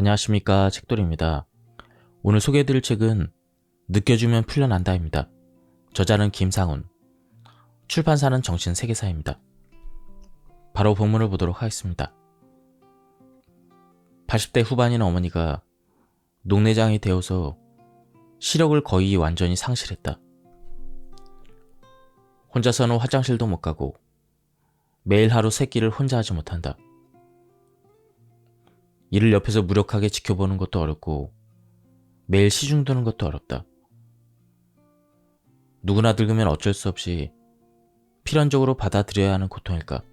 안녕하십니까, 책돌이입니다. 오늘 소개해드릴 책은 느껴주면 풀려난다입니다. 저자는 김상훈, 출판사는 정신세계사입니다. 바로 본문을 보도록 하겠습니다. 80대 후반인 어머니가 녹내장이 되어서 시력을 거의 완전히 상실했다. 혼자서는 화장실도 못 가고 매일 하루 세끼를 혼자 하지 못한다. 이를 옆에서 무력하게 지켜보는 것도 어렵고 매일 시중 드는 것도 어렵다. 누구나 늙으면 어쩔 수 없이 필연적으로 받아들여야 하는 고통일까?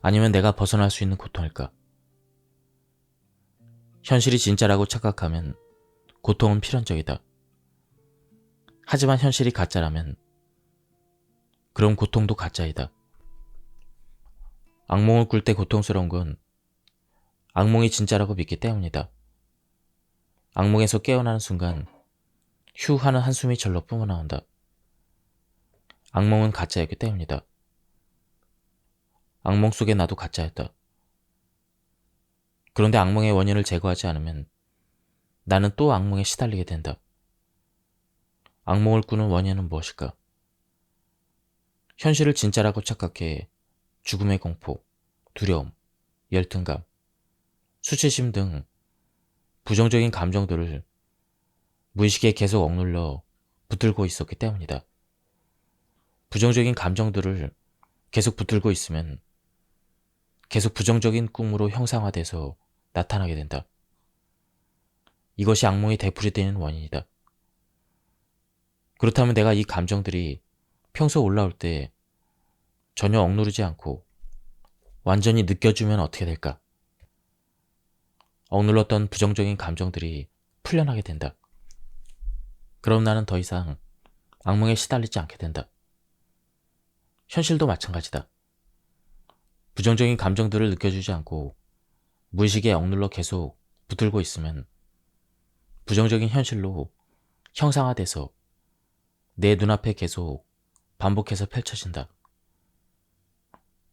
아니면 내가 벗어날 수 있는 고통일까? 현실이 진짜라고 착각하면 고통은 필연적이다. 하지만 현실이 가짜라면 그럼 고통도 가짜이다. 악몽을 꿀 때 고통스러운 건 악몽이 진짜라고 믿기 때문이다. 악몽에서 깨어나는 순간 휴 하는 한숨이 절로 뿜어나온다. 악몽은 가짜였기 때문이다. 악몽 속에 나도 가짜였다. 그런데 악몽의 원인을 제거하지 않으면 나는 또 악몽에 시달리게 된다. 악몽을 꾸는 원인은 무엇일까? 현실을 진짜라고 착각해 죽음의 공포, 두려움, 열등감, 수치심 등 부정적인 감정들을 무의식에 계속 억눌러 붙들고 있었기 때문이다. 부정적인 감정들을 계속 붙들고 있으면 계속 부정적인 꿈으로 형상화돼서 나타나게 된다. 이것이 악몽이 되풀이되는 원인이다. 그렇다면 내가 이 감정들이 평소 올라올 때 전혀 억누르지 않고 완전히 느껴주면 어떻게 될까? 억눌렀던 부정적인 감정들이 풀려나게 된다. 그럼 나는 더 이상 악몽에 시달리지 않게 된다. 현실도 마찬가지다. 부정적인 감정들을 느껴주지 않고 무의식에 억눌러 계속 붙들고 있으면 부정적인 현실로 형상화돼서 내 눈앞에 계속 반복해서 펼쳐진다.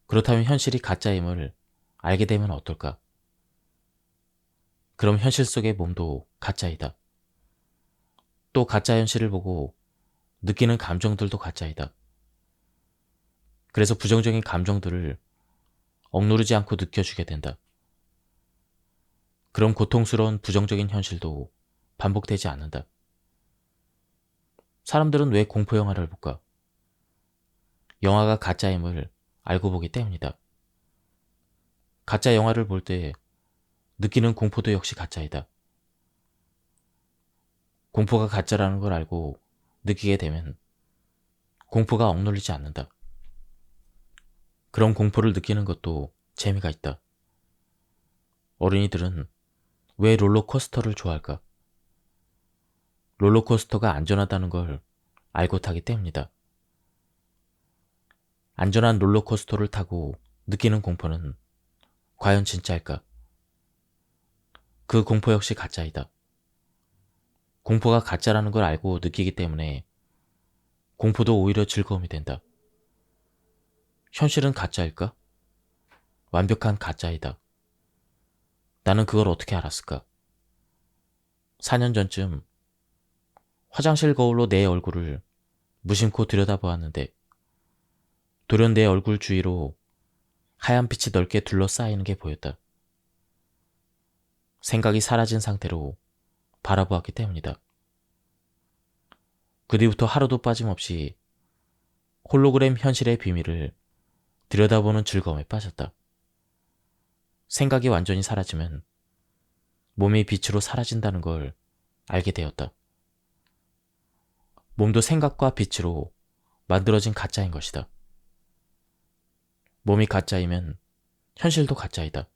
그렇다면 현실이 가짜임을 알게 되면 어떨까? 그럼 현실 속의 몸도 가짜이다. 또 가짜 현실을 보고 느끼는 감정들도 가짜이다. 그래서 부정적인 감정들을 억누르지 않고 느껴주게 된다. 그럼 고통스러운 부정적인 현실도 반복되지 않는다. 사람들은 왜 공포 영화를 볼까? 영화가 가짜임을 알고 보기 때문이다. 가짜 영화를 볼 때 느끼는 공포도 역시 가짜이다. 공포가 가짜라는 걸 알고 느끼게 되면 공포가 억눌리지 않는다. 그런 공포를 느끼는 것도 재미가 있다. 어린이들은 왜 롤러코스터를 좋아할까? 롤러코스터가 안전하다는 걸 알고 타기 때문이다. 안전한 롤러코스터를 타고 느끼는 공포는 과연 진짜일까? 그 공포 역시 가짜이다. 공포가 가짜라는 걸 알고 느끼기 때문에 공포도 오히려 즐거움이 된다. 현실은 가짜일까? 완벽한 가짜이다. 나는 그걸 어떻게 알았을까? 4년 전쯤 화장실 거울로 내 얼굴을 무심코 들여다보았는데 돌연 내 얼굴 주위로 하얀 빛이 넓게 둘러싸이는 게 보였다. 생각이 사라진 상태로 바라보았기 때문이다. 그 뒤부터 하루도 빠짐없이 홀로그램 현실의 비밀을 들여다보는 즐거움에 빠졌다. 생각이 완전히 사라지면 몸이 빛으로 사라진다는 걸 알게 되었다. 몸도 생각과 빛으로 만들어진 가짜인 것이다. 몸이 가짜이면 현실도 가짜이다.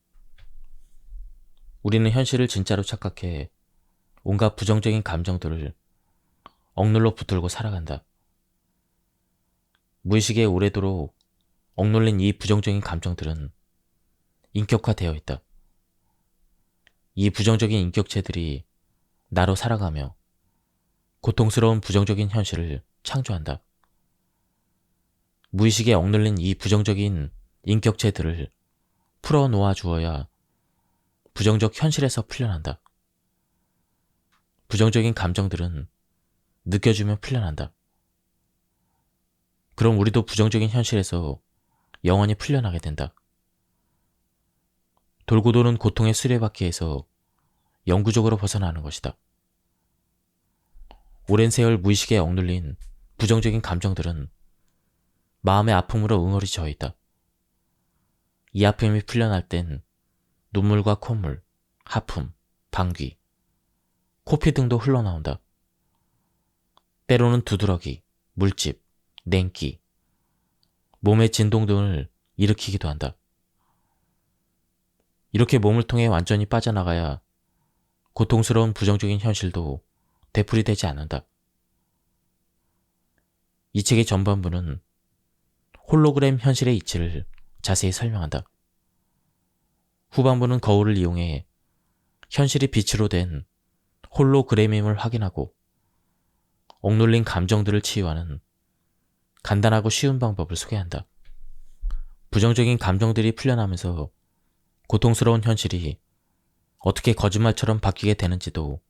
우리는 현실을 진짜로 착각해 온갖 부정적인 감정들을 억눌러 붙들고 살아간다. 무의식에 오래도록 억눌린 이 부정적인 감정들은 인격화되어 있다. 이 부정적인 인격체들이 나로 살아가며 고통스러운 부정적인 현실을 창조한다. 무의식에 억눌린 이 부정적인 인격체들을 풀어놓아 주어야 부정적 현실에서 풀려난다. 부정적인 감정들은 느껴주면 풀려난다. 그럼 우리도 부정적인 현실에서 영원히 풀려나게 된다. 돌고 도는 고통의 수레바퀴에서 영구적으로 벗어나는 것이다. 오랜 세월 무의식에 억눌린 부정적인 감정들은 마음의 아픔으로 응어리 져 있다. 이 아픔이 풀려날 땐 눈물과 콧물, 하품, 방귀, 코피 등도 흘러나온다. 때로는 두드러기, 물집, 냉기, 몸의 진동 등을 일으키기도 한다. 이렇게 몸을 통해 완전히 빠져나가야 고통스러운 부정적인 현실도 되풀이되지 않는다. 이 책의 전반부는 홀로그램 현실의 이치를 자세히 설명한다. 후반부는 거울을 이용해 현실이 빛으로 된 홀로그램임을 확인하고 억눌린 감정들을 치유하는 간단하고 쉬운 방법을 소개한다. 부정적인 감정들이 풀려나면서 고통스러운 현실이 어떻게 거짓말처럼 바뀌게 되는지도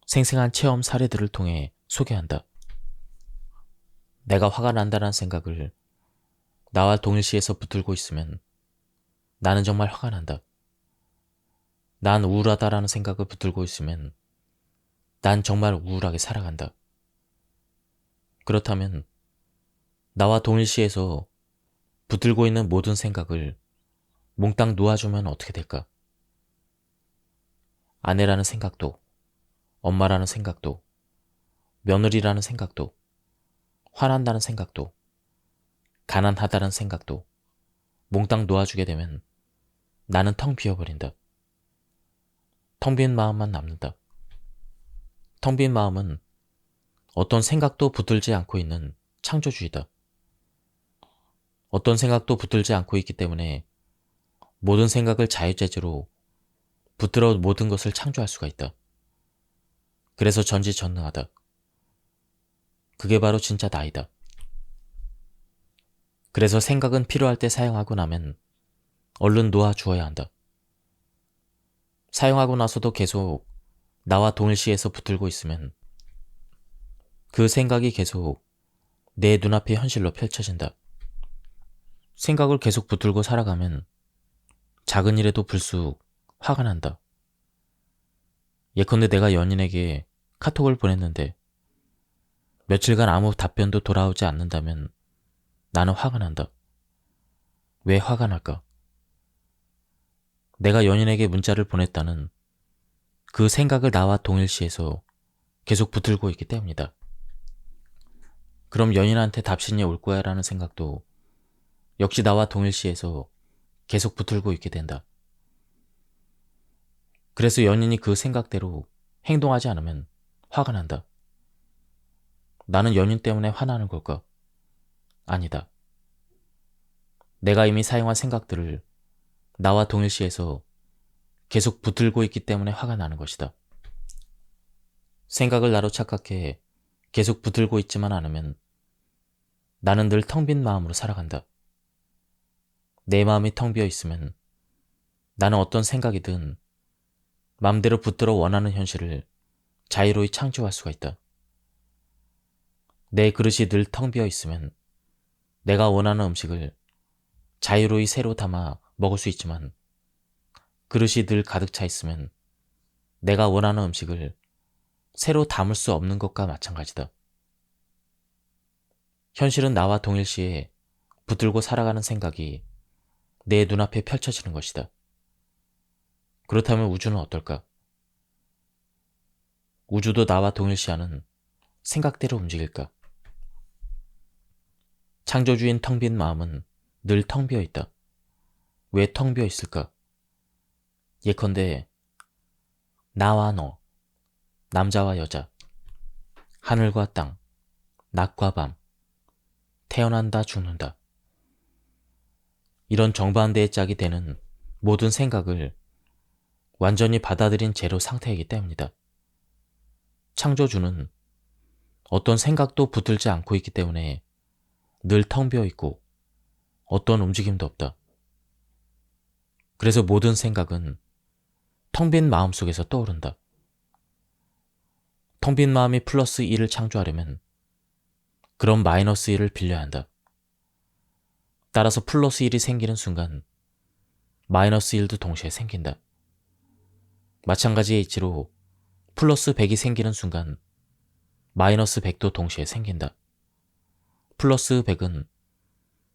생생한 체험 사례들을 통해 소개한다. 내가 화가 난다는 생각을 나와 동일시해서 붙들고 있으면 나는 정말 화가 난다. 난 우울하다라는 생각을 붙들고 있으면 난 정말 우울하게 살아간다. 그렇다면 나와 동일시해서 붙들고 있는 모든 생각을 몽땅 놓아주면 어떻게 될까? 아내라는 생각도, 엄마라는 생각도, 며느리라는 생각도, 화난다는 생각도, 가난하다는 생각도 몽땅 놓아주게 되면 나는 텅 비어버린다. 텅 빈 마음만 남는다. 텅 빈 마음은 어떤 생각도 붙들지 않고 있는 창조주의다. 어떤 생각도 붙들지 않고 있기 때문에 모든 생각을 자유재재로 붙들어 모든 것을 창조할 수가 있다. 그래서 전지전능하다. 그게 바로 진짜 나이다. 그래서 생각은 필요할 때 사용하고 나면 얼른 놓아주어야 한다. 사용하고 나서도 계속 나와 동일시해서 붙들고 있으면 그 생각이 계속 내 눈앞의 현실로 펼쳐진다. 생각을 계속 붙들고 살아가면 작은 일에도 불쑥 화가 난다. 예컨대 내가 연인에게 카톡을 보냈는데 며칠간 아무 답변도 돌아오지 않는다면 나는 화가 난다. 왜 화가 날까? 내가 연인에게 문자를 보냈다는 그 생각을 나와 동일시해서 계속 붙들고 있기 때문이다. 그럼 연인한테 답신이 올 거야 라는 생각도 역시 나와 동일시해서 계속 붙들고 있게 된다. 그래서 연인이 그 생각대로 행동하지 않으면 화가 난다. 나는 연인 때문에 화나는 걸까? 아니다. 내가 이미 사용한 생각들을 나와 동일시해서 계속 붙들고 있기 때문에 화가 나는 것이다. 생각을 나로 착각해 계속 붙들고 있지만 않으면 나는 늘 텅 빈 마음으로 살아간다. 내 마음이 텅 비어 있으면 나는 어떤 생각이든 마음대로 붙들어 원하는 현실을 자유로이 창조할 수가 있다. 내 그릇이 늘 텅 비어 있으면 내가 원하는 음식을 자유로이 새로 담아 먹을 수 있지만 그릇이 늘 가득 차 있으면 내가 원하는 음식을 새로 담을 수 없는 것과 마찬가지다. 현실은 나와 동일시에 붙들고 살아가는 생각이 내 눈앞에 펼쳐지는 것이다. 그렇다면 우주는 어떨까? 우주도 나와 동일시하는 생각대로 움직일까? 창조주인 텅 빈 마음은 늘 텅 비어 있다. 왜 텅 비어 있을까? 예컨대 나와 너, 남자와 여자, 하늘과 땅, 낮과 밤, 태어난다 죽는다. 이런 정반대의 짝이 되는 모든 생각을 완전히 받아들인 제로 상태이기 때문이다. 창조주는 어떤 생각도 붙들지 않고 있기 때문에 늘 텅 비어 있고 어떤 움직임도 없다. 그래서 모든 생각은 텅 빈 마음 속에서 떠오른다. 텅 빈 마음이 플러스 1을 창조하려면 그럼 마이너스 1을 빌려야 한다. 따라서 플러스 1이 생기는 순간 마이너스 1도 동시에 생긴다. 마찬가지의 이치로 플러스 100이 생기는 순간 마이너스 100도 동시에 생긴다. 플러스 100은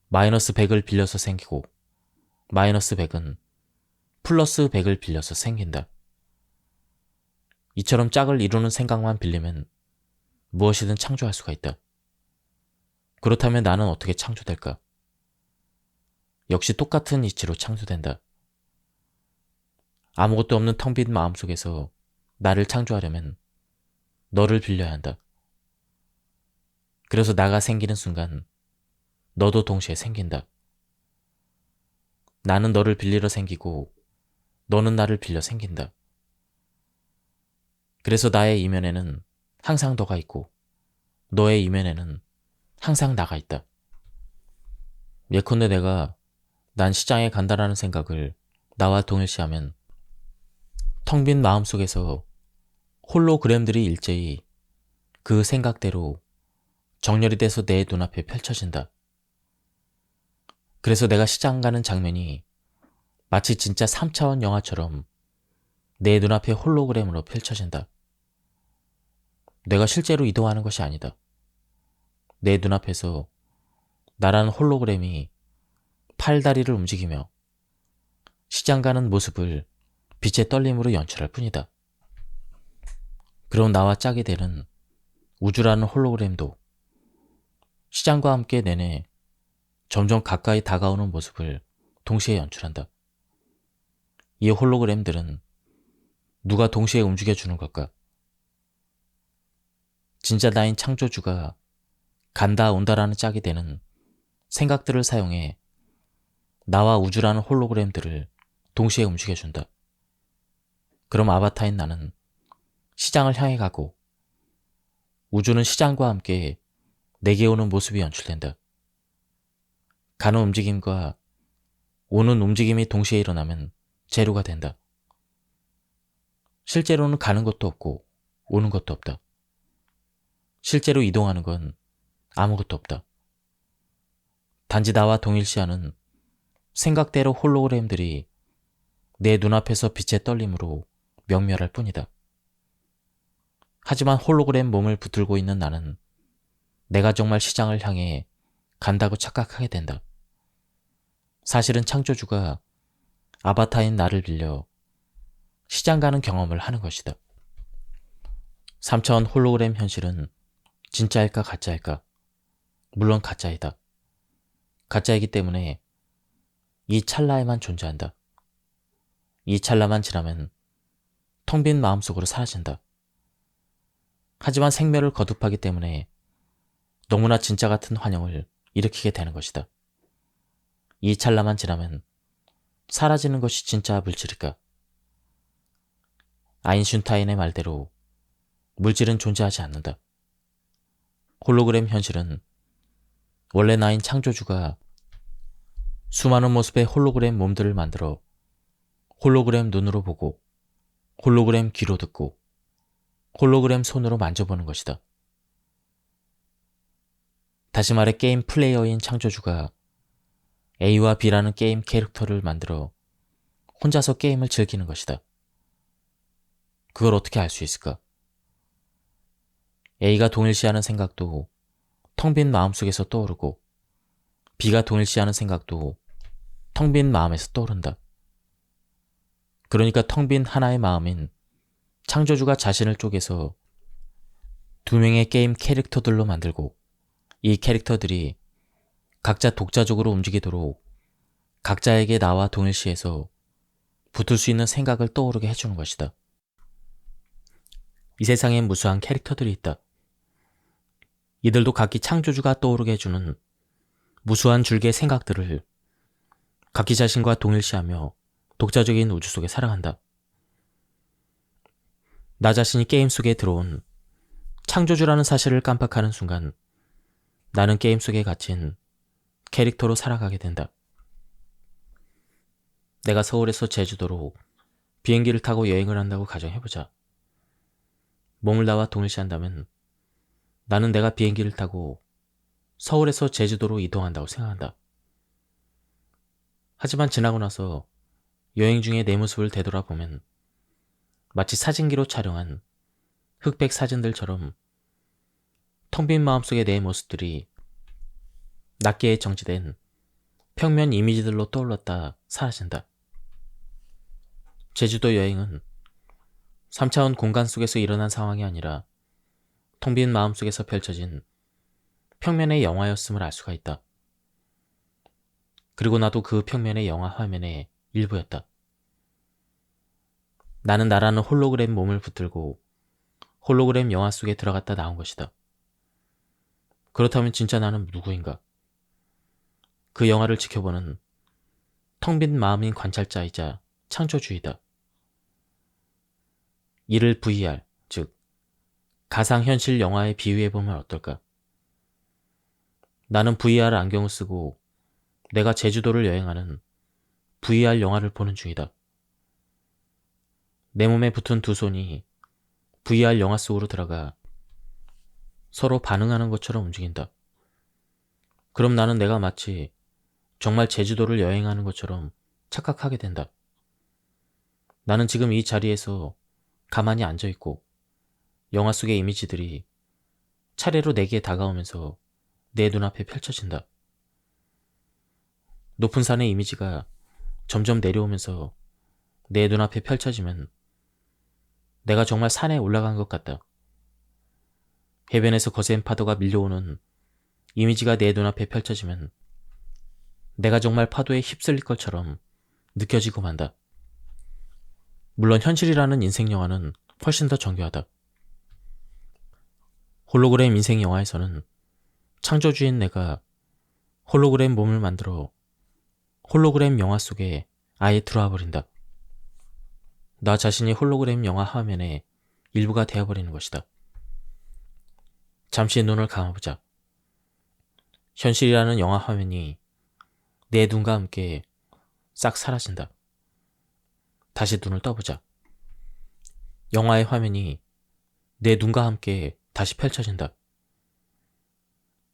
마이너스 100을 빌려서 생기고 마이너스 100은 플러스 100을 빌려서 생긴다. 이처럼 짝을 이루는 생각만 빌리면 무엇이든 창조할 수가 있다. 그렇다면 나는 어떻게 창조될까? 역시 똑같은 이치로 창조된다. 아무것도 없는 텅 빈 마음 속에서 나를 창조하려면 너를 빌려야 한다. 그래서 나가 생기는 순간 너도 동시에 생긴다. 나는 너를 빌리러 생기고 너는 나를 빌려 생긴다. 그래서 나의 이면에는 항상 너가 있고 너의 이면에는 항상 나가 있다. 예컨대 내가 난 시장에 간다라는 생각을 나와 동일시하면 텅 빈 마음 속에서 홀로그램들이 일제히 그 생각대로 정렬이 돼서 내 눈앞에 펼쳐진다. 그래서 내가 시장 가는 장면이 마치 진짜 3차원 영화처럼 내 눈앞에 홀로그램으로 펼쳐진다. 내가 실제로 이동하는 것이 아니다. 내 눈앞에서 나라는 홀로그램이 팔다리를 움직이며 시장 가는 모습을 빛의 떨림으로 연출할 뿐이다. 그럼 나와 짝이 되는 우주라는 홀로그램도 시장과 함께 내내 점점 가까이 다가오는 모습을 동시에 연출한다. 이 홀로그램들은 누가 동시에 움직여주는 걸까? 진짜 나인 창조주가 간다 온다라는 짝이 되는 생각들을 사용해 나와 우주라는 홀로그램들을 동시에 움직여준다. 그럼 아바타인 나는 시장을 향해 가고 우주는 시장과 함께 내게 오는 모습이 연출된다. 가는 움직임과 오는 움직임이 동시에 일어나면 제로가 된다. 실제로는 가는 것도 없고 오는 것도 없다. 실제로 이동하는 건 아무것도 없다. 단지 나와 동일시하는 생각대로 홀로그램들이 내 눈앞에서 빛의 떨림으로 명멸할 뿐이다. 하지만 홀로그램 몸을 붙들고 있는 나는 내가 정말 시장을 향해 간다고 착각하게 된다. 사실은 창조주가 아바타인 나를 빌려 시장 가는 경험을 하는 것이다. 3차원 홀로그램 현실은 진짜일까 가짜일까? 물론 가짜이다. 가짜이기 때문에 이 찰나에만 존재한다. 이 찰나만 지나면 텅 빈 마음속으로 사라진다. 하지만 생멸을 거듭하기 때문에 너무나 진짜 같은 환영을 일으키게 되는 것이다. 이 찰나만 지나면 사라지는 것이 진짜 물질일까? 아인슈타인의 말대로 물질은 존재하지 않는다. 홀로그램 현실은 원래 나인 창조주가 수많은 모습의 홀로그램 몸들을 만들어 홀로그램 눈으로 보고 홀로그램 귀로 듣고 홀로그램 손으로 만져보는 것이다. 다시 말해 게임 플레이어인 창조주가 A와 B라는 게임 캐릭터를 만들어 혼자서 게임을 즐기는 것이다. 그걸 어떻게 알 수 있을까? A가 동일시하는 생각도 텅 빈 마음속에서 떠오르고 B가 동일시하는 생각도 텅 빈 마음에서 떠오른다. 그러니까 텅 빈 하나의 마음인 창조주가 자신을 쪼개서 두 명의 게임 캐릭터들로 만들고 이 캐릭터들이 각자 독자적으로 움직이도록 각자에게 나와 동일시해서 붙을 수 있는 생각을 떠오르게 해주는 것이다. 이 세상엔 무수한 캐릭터들이 있다. 이들도 각기 창조주가 떠오르게 해주는 무수한 줄기의 생각들을 각기 자신과 동일시하며 독자적인 우주 속에 살아간다. 나 자신이 게임 속에 들어온 창조주라는 사실을 깜빡하는 순간 나는 게임 속에 갇힌 캐릭터로 살아가게 된다. 내가 서울에서 제주도로 비행기를 타고 여행을 한다고 가정해보자. 몸을 나와 동일시한다면 나는 내가 비행기를 타고 서울에서 제주도로 이동한다고 생각한다. 하지만 지나고 나서 여행 중에 내 모습을 되돌아보면 마치 사진기로 촬영한 흑백 사진들처럼 텅 빈 마음속의 내 모습들이 낱개에 정지된 평면 이미지들로 떠올랐다 사라진다. 제주도 여행은 3차원 공간 속에서 일어난 상황이 아니라 텅 빈 마음속에서 펼쳐진 평면의 영화였음을 알 수가 있다. 그리고 나도 그 평면의 영화 화면의 일부였다. 나는 나라는 홀로그램 몸을 붙들고 홀로그램 영화 속에 들어갔다 나온 것이다. 그렇다면 진짜 나는 누구인가? 그 영화를 지켜보는 텅 빈 마음인 관찰자이자 창조주의다. 이를 VR, 즉 가상현실 영화에 비유해보면 어떨까? 나는 VR 안경을 쓰고 내가 제주도를 여행하는 VR 영화를 보는 중이다. 내 몸에 붙은 두 손이 VR 영화 속으로 들어가 서로 반응하는 것처럼 움직인다. 그럼 나는 내가 마치 정말 제주도를 여행하는 것처럼 착각하게 된다. 나는 지금 이 자리에서 가만히 앉아있고 영화 속의 이미지들이 차례로 내게 다가오면서 내 눈앞에 펼쳐진다. 높은 산의 이미지가 점점 내려오면서 내 눈앞에 펼쳐지면 내가 정말 산에 올라간 것 같다. 해변에서 거센 파도가 밀려오는 이미지가 내 눈앞에 펼쳐지면 내가 정말 파도에 휩쓸릴 것처럼 느껴지고 만다. 물론 현실이라는 인생 영화는 훨씬 더 정교하다. 홀로그램 인생 영화에서는 창조주인 내가 홀로그램 몸을 만들어 홀로그램 영화 속에 아예 들어와 버린다. 나 자신이 홀로그램 영화 화면의 일부가 되어버리는 것이다. 잠시 눈을 감아보자. 현실이라는 영화 화면이 내 눈과 함께 싹 사라진다. 다시 눈을 떠보자. 영화의 화면이 내 눈과 함께 다시 펼쳐진다.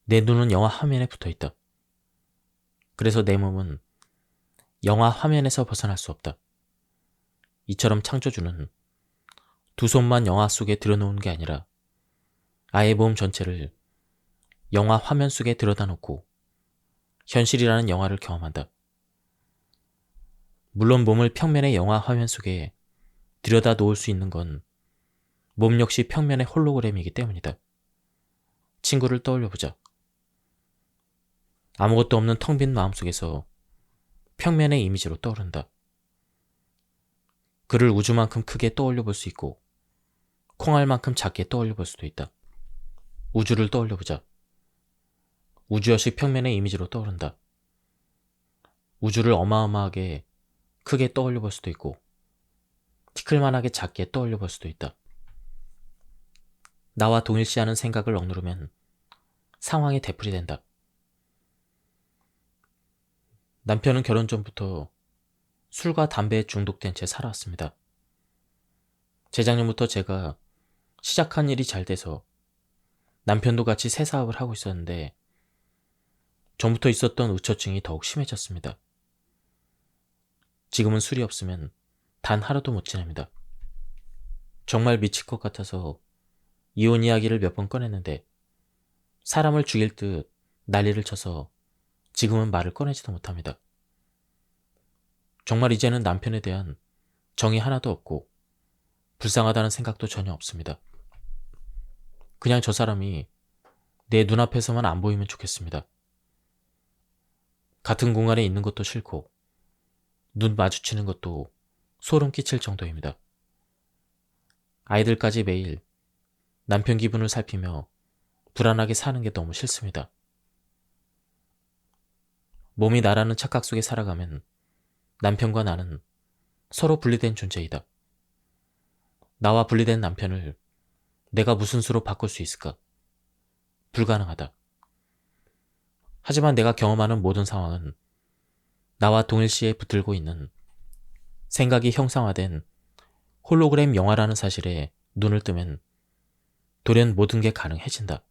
내 눈은 영화 화면에 붙어있다. 그래서 내 몸은 영화 화면에서 벗어날 수 없다. 이처럼 창조주는 두 손만 영화 속에 들여놓은 게 아니라 아예 몸 전체를 영화 화면 속에 들여다 놓고 현실이라는 영화를 경험한다. 물론 몸을 평면의 영화 화면 속에 들여다 놓을 수 있는 건 몸 역시 평면의 홀로그램이기 때문이다. 친구를 떠올려보자. 아무것도 없는 텅 빈 마음속에서 평면의 이미지로 떠오른다. 그를 우주만큼 크게 떠올려 볼 수 있고 콩알만큼 작게 떠올려 볼 수도 있다. 우주를 떠올려보자. 우주 역시 평면의 이미지로 떠오른다. 우주를 어마어마하게 크게 떠올려 볼 수도 있고 티끌만하게 작게 떠올려 볼 수도 있다. 나와 동일시하는 생각을 억누르면 상황이 되풀이된다. 남편은 결혼 전부터 술과 담배에 중독된 채 살아왔습니다. 재작년부터 제가 시작한 일이 잘 돼서 남편도 같이 새 사업을 하고 있었는데 전부터 있었던 의처증이 더욱 심해졌습니다. 지금은 술이 없으면 단 하루도 못 지냅니다. 정말 미칠 것 같아서 이혼 이야기를 몇 번 꺼냈는데 사람을 죽일 듯 난리를 쳐서 지금은 말을 꺼내지도 못합니다. 정말 이제는 남편에 대한 정이 하나도 없고 불쌍하다는 생각도 전혀 없습니다. 그냥 저 사람이 내 눈앞에서만 안 보이면 좋겠습니다. 같은 공간에 있는 것도 싫고 눈 마주치는 것도 소름 끼칠 정도입니다. 아이들까지 매일 남편 기분을 살피며 불안하게 사는 게 너무 싫습니다. 몸이 나라는 착각 속에 살아가면 남편과 나는 서로 분리된 존재이다. 나와 분리된 남편을 내가 무슨 수로 바꿀 수 있을까? 불가능하다. 하지만 내가 경험하는 모든 상황은 나와 동일시에 붙들고 있는 생각이 형상화된 홀로그램 영화라는 사실에 눈을 뜨면 돌연 모든 게 가능해진다.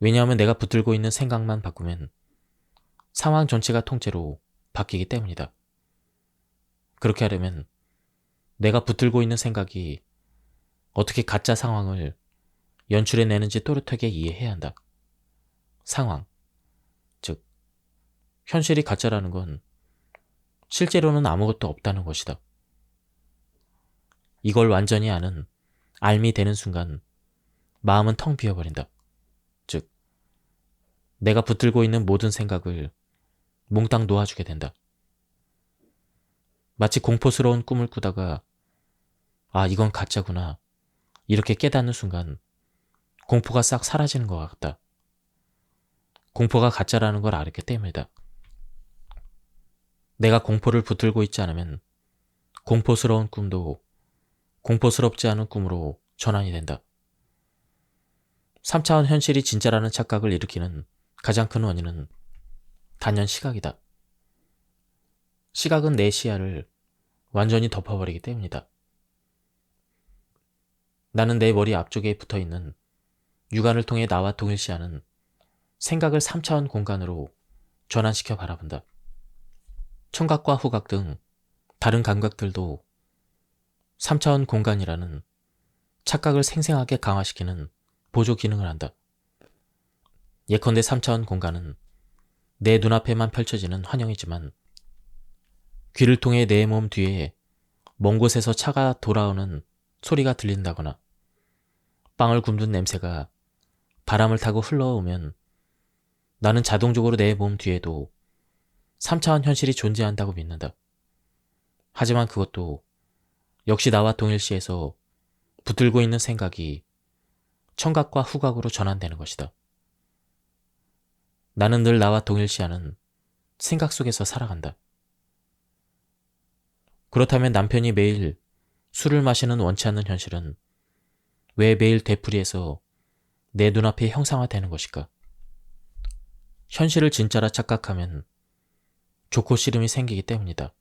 왜냐하면 내가 붙들고 있는 생각만 바꾸면 상황 전체가 통째로 바뀌기 때문이다. 그렇게 하려면 내가 붙들고 있는 생각이 어떻게 가짜 상황을 연출해내는지 또렷하게 이해해야 한다. 상황, 즉 현실이 가짜라는 건 실제로는 아무것도 없다는 것이다. 이걸 완전히 아는 알미 되는 순간 마음은 텅 비어버린다. 즉 내가 붙들고 있는 모든 생각을 몽땅 놓아주게 된다. 마치 공포스러운 꿈을 꾸다가 아, 이건 가짜구나 이렇게 깨닫는 순간 공포가 싹 사라지는 것 같다. 공포가 가짜라는 걸 알았기 때문이다. 내가 공포를 붙들고 있지 않으면 공포스러운 꿈도 공포스럽지 않은 꿈으로 전환이 된다. 3차원 현실이 진짜라는 착각을 일으키는 가장 큰 원인은 단연 시각이다. 시각은 내 시야를 완전히 덮어버리기 때문이다. 나는 내 머리 앞쪽에 붙어있는 육안을 통해 나와 동일시하는 생각을 3차원 공간으로 전환시켜 바라본다. 청각과 후각 등 다른 감각들도 3차원 공간이라는 착각을 생생하게 강화시키는 보조 기능을 한다. 예컨대 3차원 공간은 내 눈앞에만 펼쳐지는 환영이지만 귀를 통해 내 몸 뒤에 먼 곳에서 차가 돌아오는 소리가 들린다거나 빵을 굽는 냄새가 바람을 타고 흘러오면 나는 자동적으로 내 몸 뒤에도 3차원 현실이 존재한다고 믿는다. 하지만 그것도 역시 나와 동일시해서 붙들고 있는 생각이 청각과 후각으로 전환되는 것이다. 나는 늘 나와 동일시하는 생각 속에서 살아간다. 그렇다면 남편이 매일 술을 마시는 원치 않는 현실은 왜 매일 되풀이해서 내 눈앞에 형상화되는 것일까? 현실을 진짜라 착각하면 좋고 싫음이 생기기 때문이다.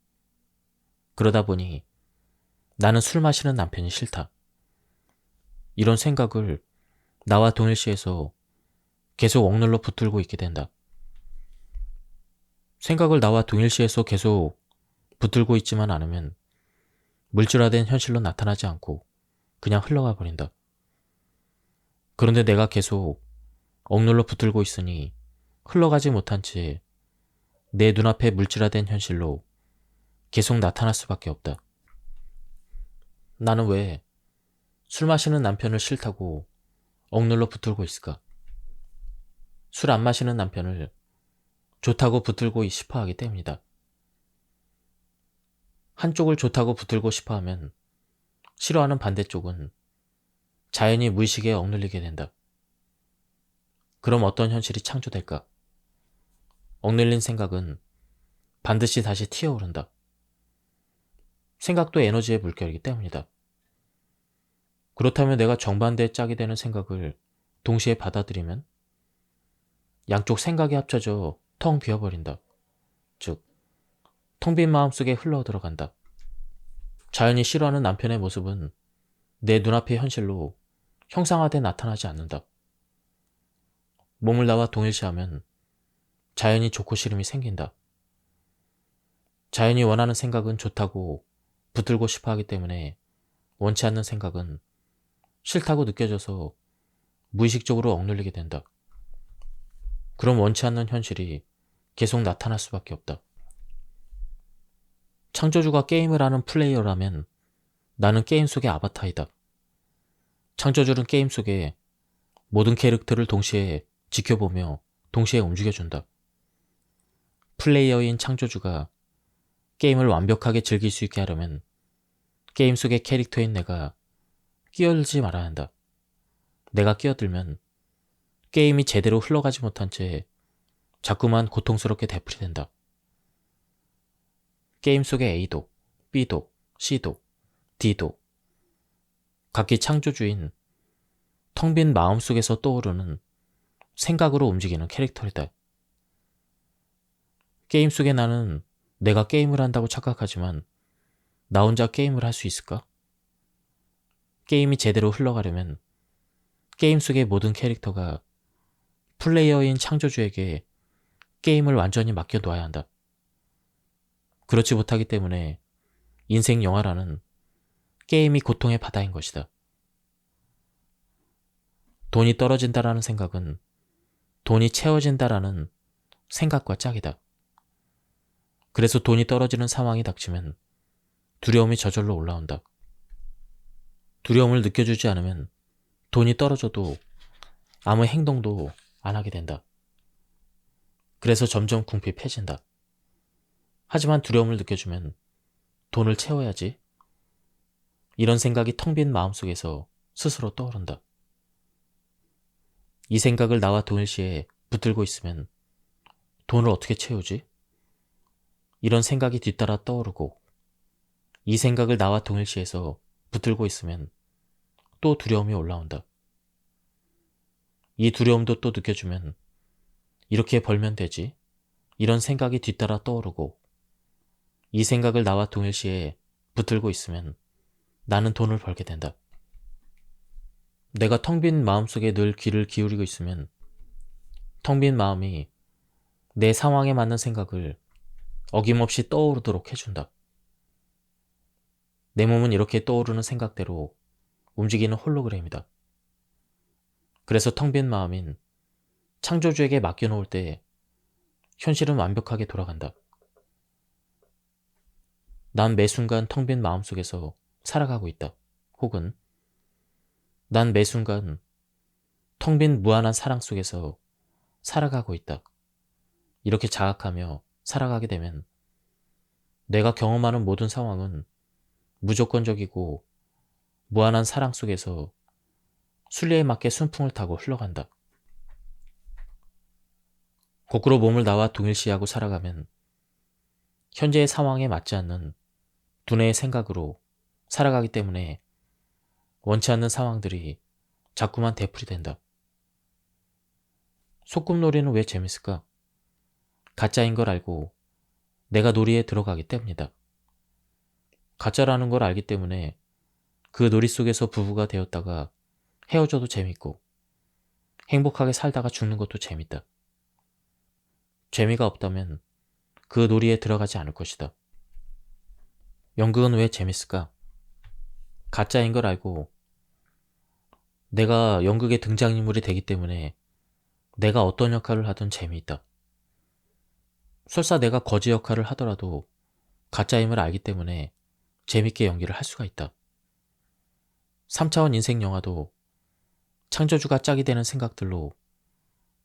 그러다 보니 나는 술 마시는 남편이 싫다. 이런 생각을 나와 동일시해서 계속 억눌러 붙들고 있게 된다. 생각을 나와 동일시해서 계속 붙들고 있지만 않으면 물질화된 현실로 나타나지 않고 그냥 흘러가 버린다. 그런데 내가 계속 억눌러 붙들고 있으니 흘러가지 못한 채 내 눈앞에 물질화된 현실로 계속 나타날 수밖에 없다. 나는 왜 술 마시는 남편을 싫다고 억눌러 붙들고 있을까? 술 안 마시는 남편을 좋다고 붙들고 싶어 하기 때문이다. 한쪽을 좋다고 붙들고 싶어 하면 싫어하는 반대쪽은 자연히 무의식에 억눌리게 된다. 그럼 어떤 현실이 창조될까? 억눌린 생각은 반드시 다시 튀어오른다. 생각도 에너지의 물결이기 때문이다. 그렇다면 내가 정반대의 짝이 되는 생각을 동시에 받아들이면 양쪽 생각이 합쳐져 텅 비어버린다. 즉, 텅 빈 마음속에 흘러 들어간다. 자연히 싫어하는 남편의 모습은 내 눈앞의 현실로 형상화돼 나타나지 않는다. 몸을 나와 동일시하면 자연히 좋고 싫음이 생긴다. 자연히 원하는 생각은 좋다고 붙들고 싶어 하기 때문에 원치 않는 생각은 싫다고 느껴져서 무의식적으로 억눌리게 된다. 그럼 원치 않는 현실이 계속 나타날 수밖에 없다. 창조주가 게임을 하는 플레이어라면 나는 게임 속의 아바타이다. 창조주는 게임 속에 모든 캐릭터를 동시에 지켜보며 동시에 움직여준다. 플레이어인 창조주가 게임을 완벽하게 즐길 수 있게 하려면 게임 속의 캐릭터인 내가 끼어들지 말아야 한다. 내가 끼어들면 게임이 제대로 흘러가지 못한 채 자꾸만 고통스럽게 되풀이된다. 게임 속의 A도, B도, C도, D도 각기 창조주인 텅 빈 마음속에서 떠오르는 생각으로 움직이는 캐릭터이다. 게임 속의 나는 내가 게임을 한다고 착각하지만 나 혼자 게임을 할 수 있을까? 게임이 제대로 흘러가려면 게임 속의 모든 캐릭터가 플레이어인 창조주에게 게임을 완전히 맡겨놔야 한다. 그렇지 못하기 때문에 인생 영화라는 게임이 고통의 바다인 것이다. 돈이 떨어진다라는 생각은 돈이 채워진다라는 생각과 짝이다. 그래서 돈이 떨어지는 상황이 닥치면 두려움이 저절로 올라온다. 두려움을 느껴주지 않으면 돈이 떨어져도 아무 행동도 안 하게 된다. 그래서 점점 궁핍해진다. 하지만 두려움을 느껴주면 돈을 채워야지. 이런 생각이 텅 빈 마음속에서 스스로 떠오른다. 이 생각을 나와 동일시에 붙들고 있으면 돈을 어떻게 채우지? 이런 생각이 뒤따라 떠오르고 이 생각을 나와 동일시에서 붙들고 있으면 또 두려움이 올라온다. 이 두려움도 또 느껴주면 이렇게 벌면 되지. 이런 생각이 뒤따라 떠오르고 이 생각을 나와 동일시에 붙들고 있으면 나는 돈을 벌게 된다. 내가 텅 빈 마음속에 늘 귀를 기울이고 있으면 텅 빈 마음이 내 상황에 맞는 생각을 어김없이 떠오르도록 해준다. 내 몸은 이렇게 떠오르는 생각대로 움직이는 홀로그램이다. 그래서 텅 빈 마음인 창조주에게 맡겨놓을 때 현실은 완벽하게 돌아간다. 난 매 순간 텅 빈 마음속에서 살아가고 있다. 혹은 난 매 순간 텅 빈 무한한 사랑 속에서 살아가고 있다. 이렇게 자각하며 살아가게 되면 내가 경험하는 모든 상황은 무조건적이고 무한한 사랑 속에서 순리에 맞게 순풍을 타고 흘러간다. 거꾸로 몸을 나와 동일시하고 살아가면 현재의 상황에 맞지 않는 두뇌의 생각으로 살아가기 때문에 원치 않는 상황들이 자꾸만 되풀이된다. 소꿉놀이는 왜 재밌을까? 가짜인 걸 알고 내가 놀이에 들어가기 때문이다. 가짜라는 걸 알기 때문에 그 놀이 속에서 부부가 되었다가 헤어져도 재밌고 행복하게 살다가 죽는 것도 재밌다. 재미가 없다면 그 놀이에 들어가지 않을 것이다. 연극은 왜 재밌을까? 가짜인 걸 알고 내가 연극의 등장인물이 되기 때문에 내가 어떤 역할을 하든 재미있다. 설사 내가 거지 역할을 하더라도 가짜임을 알기 때문에 재밌게 연기를 할 수가 있다. 3차원 인생 영화도 창조주가 짝이 되는 생각들로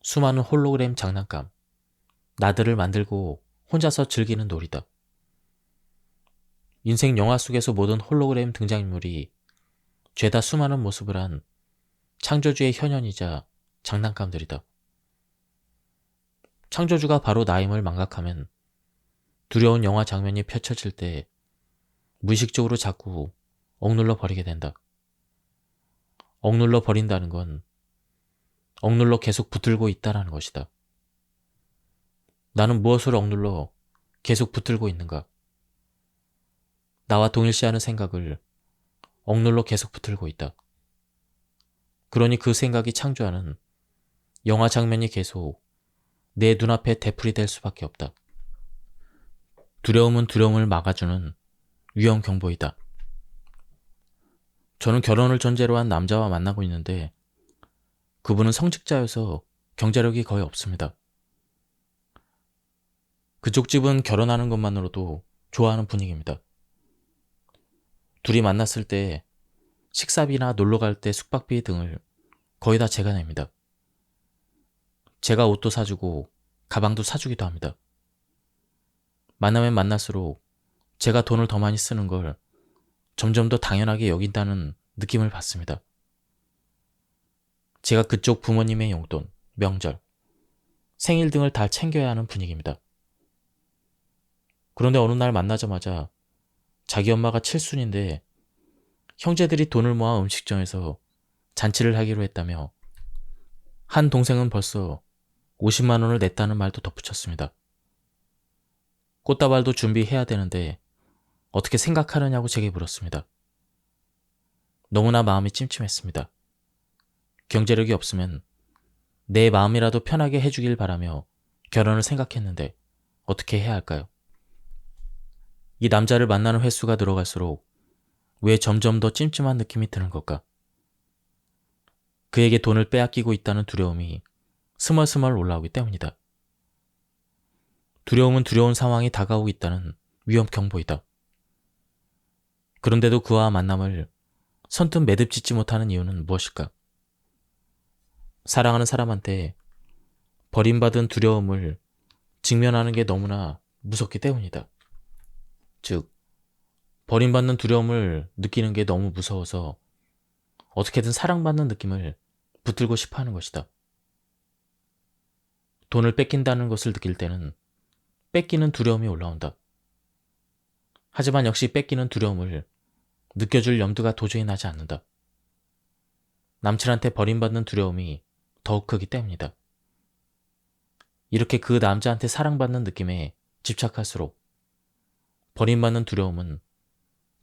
수많은 홀로그램 장난감, 나들을 만들고 혼자서 즐기는 놀이다. 인생 영화 속에서 모든 홀로그램 등장인물이 죄다 수많은 모습을 한 창조주의 현현이자 장난감들이다. 창조주가 바로 나임을 망각하면 두려운 영화 장면이 펼쳐질 때 무의식적으로 자꾸 억눌러 버리게 된다. 억눌러 버린다는 건 억눌러 계속 붙들고 있다라는 것이다. 나는 무엇을 억눌러 계속 붙들고 있는가? 나와 동일시하는 생각을 억눌러 계속 붙들고 있다. 그러니 그 생각이 창조하는 영화 장면이 계속 내 눈앞에 되풀이될 수밖에 없다. 두려움은 두려움을 막아주는 위험 경보이다. 저는 결혼을 전제로 한 남자와 만나고 있는데 그분은 성직자여서 경제력이 거의 없습니다. 그쪽 집은 결혼하는 것만으로도 좋아하는 분위기입니다. 둘이 만났을 때 식사비나 놀러 갈 때 숙박비 등을 거의 다 제가 냅니다. 제가 옷도 사주고 가방도 사주기도 합니다. 만나면 만날수록 제가 돈을 더 많이 쓰는 걸 점점 더 당연하게 여긴다는 느낌을 받습니다. 제가 그쪽 부모님의 용돈, 명절, 생일 등을 다 챙겨야 하는 분위기입니다. 그런데 어느 날 만나자마자 자기 엄마가 칠순인데 형제들이 돈을 모아 음식점에서 잔치를 하기로 했다며 한 동생은 벌써 50만 원을 냈다는 말도 덧붙였습니다. 꽃다발도 준비해야 되는데 어떻게 생각하느냐고 제게 물었습니다. 너무나 마음이 찜찜했습니다. 경제력이 없으면 내 마음이라도 편하게 해주길 바라며 결혼을 생각했는데 어떻게 해야 할까요? 이 남자를 만나는 횟수가 늘어갈수록 왜 점점 더 찜찜한 느낌이 드는 걸까? 그에게 돈을 빼앗기고 있다는 두려움이 스멀스멀 올라오기 때문이다. 두려움은 두려운 상황이 다가오고 있다는 위험 경보이다. 그런데도 그와 만남을 선뜻 매듭짓지 못하는 이유는 무엇일까? 사랑하는 사람한테 버림받은 두려움을 직면하는 게 너무나 무섭기 때문이다. 즉, 버림받는 두려움을 느끼는 게 너무 무서워서 어떻게든 사랑받는 느낌을 붙들고 싶어 하는 것이다. 돈을 뺏긴다는 것을 느낄 때는 뺏기는 두려움이 올라온다. 하지만 역시 뺏기는 두려움을 느껴줄 염두가 도저히 나지 않는다. 남친한테 버림받는 두려움이 더욱 크기 때문이다. 이렇게 그 남자한테 사랑받는 느낌에 집착할수록 버림받는 두려움은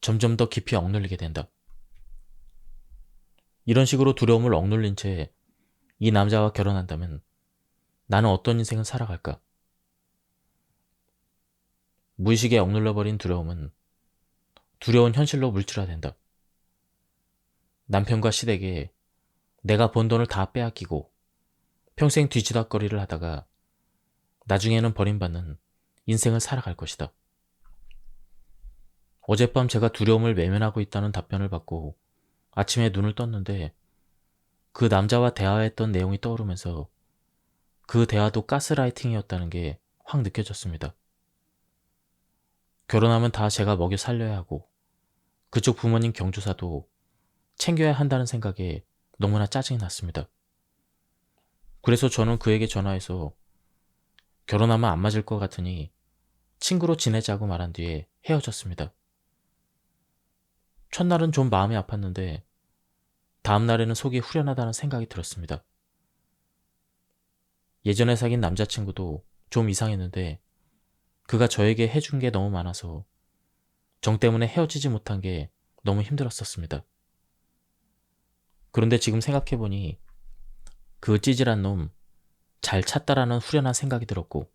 점점 더 깊이 억눌리게 된다. 이런 식으로 두려움을 억눌린 채 이 남자와 결혼한다면 나는 어떤 인생을 살아갈까? 무의식에 억눌러버린 두려움은 두려운 현실로 물질화된다. 남편과 시댁에 내가 번 돈을 다 빼앗기고 평생 뒤지다거리를 하다가 나중에는 버림받는 인생을 살아갈 것이다. 어젯밤 제가 두려움을 외면하고 있다는 답변을 받고 아침에 눈을 떴는데 그 남자와 대화했던 내용이 떠오르면서 그 대화도 가스라이팅이었다는 게 확 느껴졌습니다. 결혼하면 다 제가 먹여 살려야 하고 그쪽 부모님 경조사도 챙겨야 한다는 생각에 너무나 짜증이 났습니다. 그래서 저는 그에게 전화해서 결혼하면 안 맞을 것 같으니 친구로 지내자고 말한 뒤에 헤어졌습니다. 첫날은 좀 마음이 아팠는데 다음날에는 속이 후련하다는 생각이 들었습니다. 예전에 사귄 남자친구도 좀 이상했는데 그가 저에게 해준 게 너무 많아서 정 때문에 헤어지지 못한 게 너무 힘들었었습니다. 그런데 지금 생각해보니 그 찌질한 놈 잘 찼다라는 후련한 생각이 들었고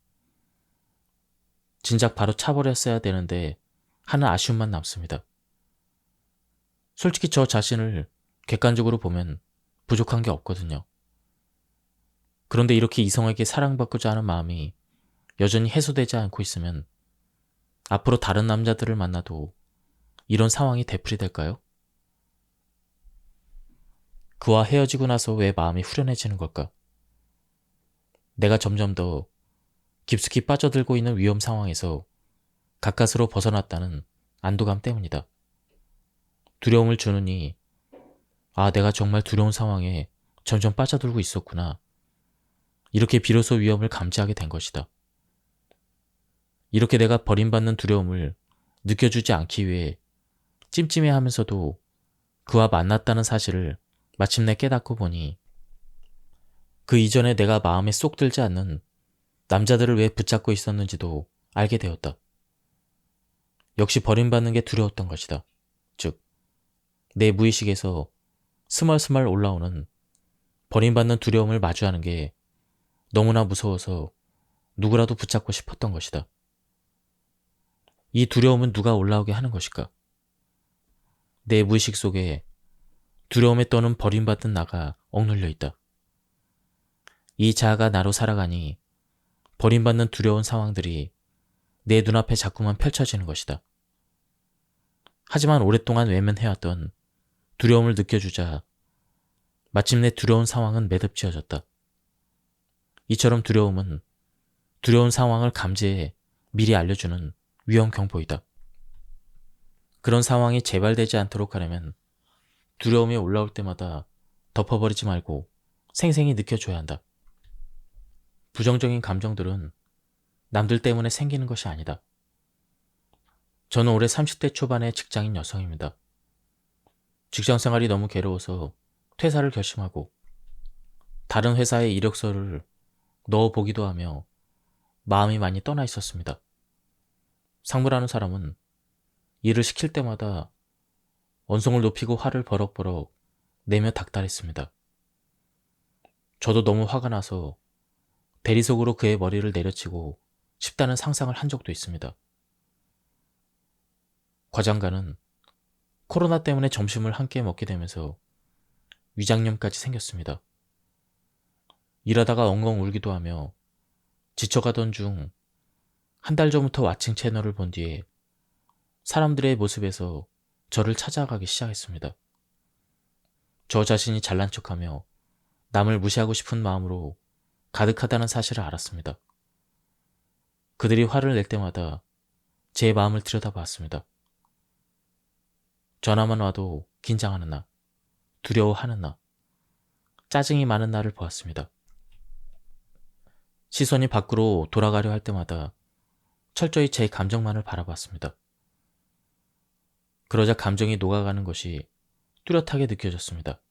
진작 바로 차버렸어야 되는데 하는 아쉬움만 남습니다. 솔직히 저 자신을 객관적으로 보면 부족한 게 없거든요. 그런데 이렇게 이성에게 사랑받고자 하는 마음이 여전히 해소되지 않고 있으면 앞으로 다른 남자들을 만나도 이런 상황이 되풀이될까요? 그와 헤어지고 나서 왜 마음이 후련해지는 걸까? 내가 점점 더 깊숙이 빠져들고 있는 위험 상황에서 가까스로 벗어났다는 안도감 때문이다. 두려움을 주느니 내가 정말 두려운 상황에 점점 빠져들고 있었구나. 이렇게 비로소 위험을 감지하게 된 것이다. 이렇게 내가 버림받는 두려움을 느껴주지 않기 위해 찜찜해하면서도 그와 만났다는 사실을 마침내 깨닫고 보니 그 이전에 내가 마음에 쏙 들지 않는 남자들을 왜 붙잡고 있었는지도 알게 되었다. 역시 버림받는 게 두려웠던 것이다. 즉, 내 무의식에서 스멀스멀 올라오는 버림받는 두려움을 마주하는 게 너무나 무서워서 누구라도 붙잡고 싶었던 것이다. 이 두려움은 누가 올라오게 하는 것일까? 내 무의식 속에 두려움에 떠는 버림받은 나가 억눌려 있다. 이 자아가 나로 살아가니 버림받는 두려운 상황들이 내 눈앞에 자꾸만 펼쳐지는 것이다. 하지만 오랫동안 외면해왔던 두려움을 느껴주자 마침내 두려운 상황은 매듭지어졌다. 이처럼 두려움은 두려운 상황을 감지해 미리 알려주는 위험 경보이다. 그런 상황이 재발되지 않도록 하려면 두려움이 올라올 때마다 덮어버리지 말고 생생히 느껴줘야 한다. 부정적인 감정들은 남들 때문에 생기는 것이 아니다. 저는 올해 30대 초반의 직장인 여성입니다. 직장 생활이 너무 괴로워서 퇴사를 결심하고 다른 회사에 이력서를 넣어보기도 하며 마음이 많이 떠나 있었습니다. 상무라는 사람은 일을 시킬 때마다 언성을 높이고 화를 버럭버럭 내며 닥달했습니다. 저도 너무 화가 나서 대리석으로 그의 머리를 내려치고 싶다는 상상을 한 적도 있습니다. 과장가는 코로나 때문에 점심을 함께 먹게 되면서 위장염까지 생겼습니다. 일하다가 엉엉 울기도 하며 지쳐가던 중 한 달 전부터 왓칭 채널을 본 뒤에 사람들의 모습에서 저를 찾아가기 시작했습니다. 저 자신이 잘난 척하며 남을 무시하고 싶은 마음으로 가득하다는 사실을 알았습니다. 그들이 화를 낼 때마다 제 마음을 들여다봤습니다. 전화만 와도 긴장하는 나, 두려워하는 나, 짜증이 많은 나를 보았습니다. 시선이 밖으로 돌아가려 할 때마다 철저히 제 감정만을 바라봤습니다. 그러자 감정이 녹아가는 것이 뚜렷하게 느껴졌습니다.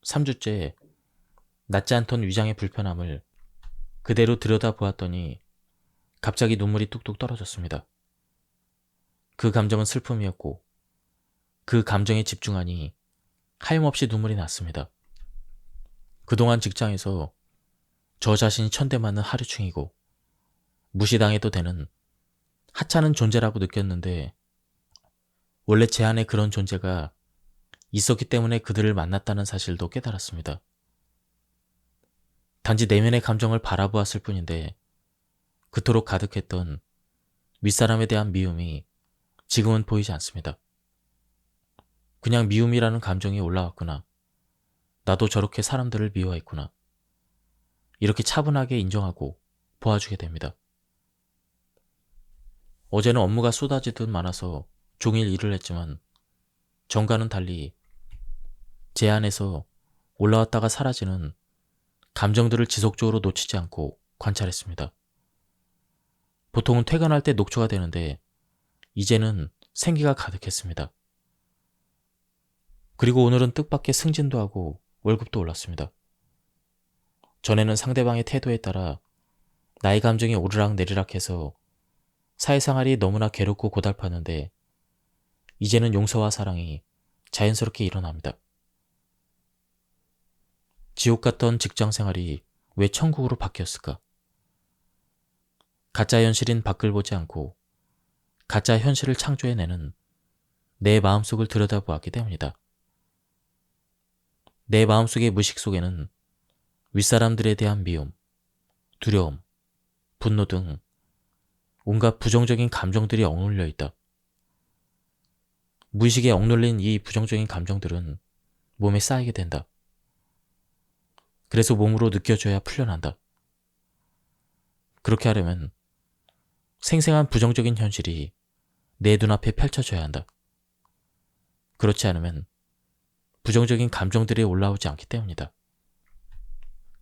3주째 낫지 않던 위장의 불편함을 그대로 들여다보았더니 갑자기 눈물이 뚝뚝 떨어졌습니다. 그 감정은 슬픔이었고 그 감정에 집중하니 하염없이 눈물이 났습니다. 그동안 직장에서 저 자신이 천대맞는 하류충이고 무시당해도 되는 하찮은 존재라고 느꼈는데 원래 제 안에 그런 존재가 있었기 때문에 그들을 만났다는 사실도 깨달았습니다. 단지 내면의 감정을 바라보았을 뿐인데 그토록 가득했던 윗사람에 대한 미움이 지금은 보이지 않습니다. 그냥 미움이라는 감정이 올라왔구나. 나도 저렇게 사람들을 미워했구나. 이렇게 차분하게 인정하고 보아주게 됩니다. 어제는 업무가 쏟아지듯 많아서 종일 일을 했지만 전과는 달리 제 안에서 올라왔다가 사라지는 감정들을 지속적으로 놓치지 않고 관찰했습니다. 보통은 퇴근할 때 녹초가 되는데 이제는 생기가 가득했습니다. 그리고 오늘은 뜻밖의 승진도 하고 월급도 올랐습니다. 전에는 상대방의 태도에 따라 나의 감정이 오르락내리락해서 사회생활이 너무나 괴롭고 고달팠는데 이제는 용서와 사랑이 자연스럽게 일어납니다. 지옥 같던 직장 생활이 왜 천국으로 바뀌었을까? 가짜 현실인 밖을 보지 않고 가짜 현실을 창조해내는 내 마음속을 들여다보았기 때문이다. 내 마음속의 무의식 속에는 윗사람들에 대한 미움, 두려움, 분노 등 온갖 부정적인 감정들이 억눌려 있다. 무의식에 억눌린 이 부정적인 감정들은 몸에 쌓이게 된다. 그래서 몸으로 느껴줘야 풀려난다. 그렇게 하려면 생생한 부정적인 현실이 내 눈앞에 펼쳐져야 한다. 그렇지 않으면 부정적인 감정들이 올라오지 않기 때문이다.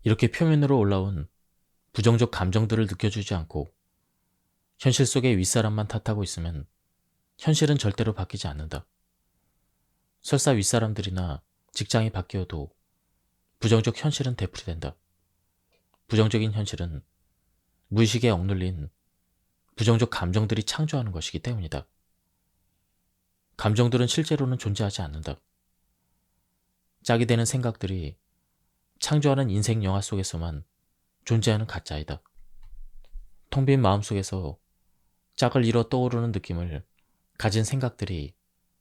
이렇게 표면으로 올라온 부정적 감정들을 느껴주지 않고 현실 속의 윗사람만 탓하고 있으면 현실은 절대로 바뀌지 않는다. 설사 윗사람들이나 직장이 바뀌어도 부정적 현실은 되풀이된다. 부정적인 현실은 무의식에 억눌린 부정적 감정들이 창조하는 것이기 때문이다. 감정들은 실제로는 존재하지 않는다. 짝이 되는 생각들이 창조하는 인생 영화 속에서만 존재하는 가짜이다. 텅 빈 마음속에서 짝을 이뤄 떠오르는 느낌을 가진 생각들이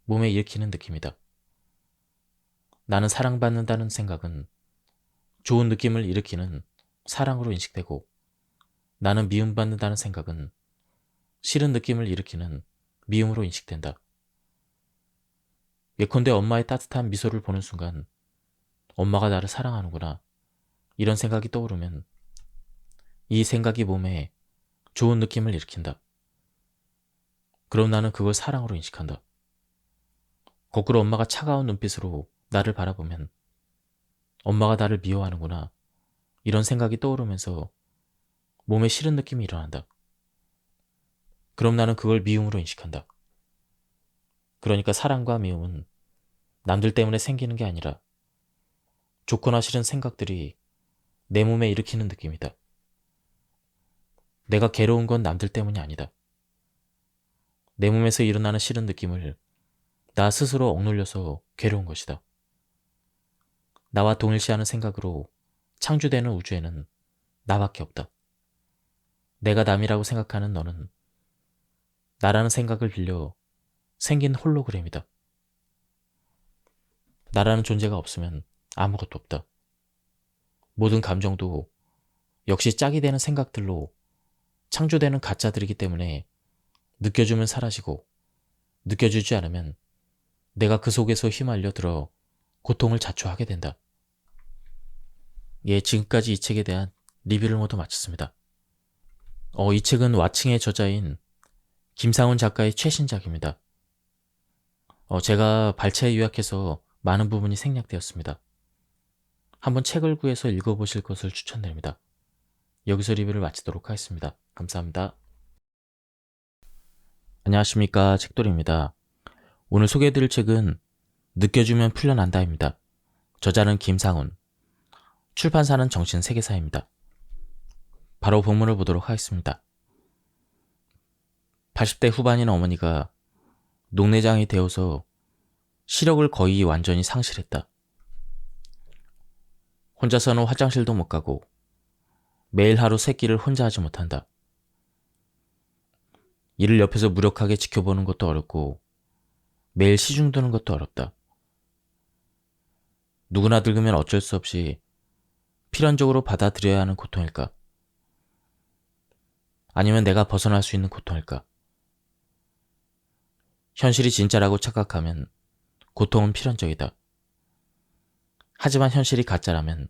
몸에 일으키는 느낌이다. 나는 사랑받는다는 생각은 좋은 느낌을 일으키는 사랑으로 인식되고 나는 미움받는다는 생각은 싫은 느낌을 일으키는 미움으로 인식된다. 예컨대 엄마의 따뜻한 미소를 보는 순간 엄마가 나를 사랑하는구나 이런 생각이 떠오르면 이 생각이 몸에 좋은 느낌을 일으킨다. 그럼 나는 그걸 사랑으로 인식한다. 거꾸로 엄마가 차가운 눈빛으로 나를 바라보면 엄마가 나를 미워하는구나 이런 생각이 떠오르면서 몸에 싫은 느낌이 일어난다. 그럼 나는 그걸 미움으로 인식한다. 그러니까 사랑과 미움은 남들 때문에 생기는 게 아니라 좋거나 싫은 생각들이 내 몸에 일으키는 느낌이다. 내가 괴로운 건 남들 때문이 아니다. 내 몸에서 일어나는 싫은 느낌을 나 스스로 억눌려서 괴로운 것이다. 나와 동일시하는 생각으로 창조되는 우주에는 나밖에 없다. 내가 남이라고 생각하는 너는 나라는 생각을 빌려 생긴 홀로그램이다. 나라는 존재가 없으면 아무것도 없다. 모든 감정도 역시 짝이 되는 생각들로 창조되는 가짜들이기 때문에 느껴주면 사라지고 느껴주지 않으면 내가 그 속에서 휘말려 들어 고통을 자초하게 된다. 예, 지금까지 이 책에 대한 리뷰를 모두 마쳤습니다. 이 책은 와칭의 저자인 김상훈 작가의 최신작입니다. 제가 발차에 요약해서 많은 부분이 생략되었습니다. 한번 책을 구해서 읽어보실 것을 추천드립니다. 여기서 리뷰를 마치도록 하겠습니다. 감사합니다. 안녕하십니까, 책돌이입니다. 오늘 소개해드릴 책은 느껴주면 풀려난다입니다. 저자는 김상훈, 출판사는 정신세계사입니다. 바로 본문을 보도록 하겠습니다. 80대 후반인 어머니가 녹내장이 되어서 시력을 거의 완전히 상실했다. 혼자서는 화장실도 못 가고 매일 하루 3끼를 혼자 하지 못한다. 이를 옆에서 무력하게 지켜보는 것도 어렵고 매일 시중 두는 것도 어렵다. 누구나 늙으면 어쩔 수 없이 필연적으로 받아들여야 하는 고통일까? 아니면 내가 벗어날 수 있는 고통일까? 현실이 진짜라고 착각하면 고통은 필연적이다. 하지만 현실이 가짜라면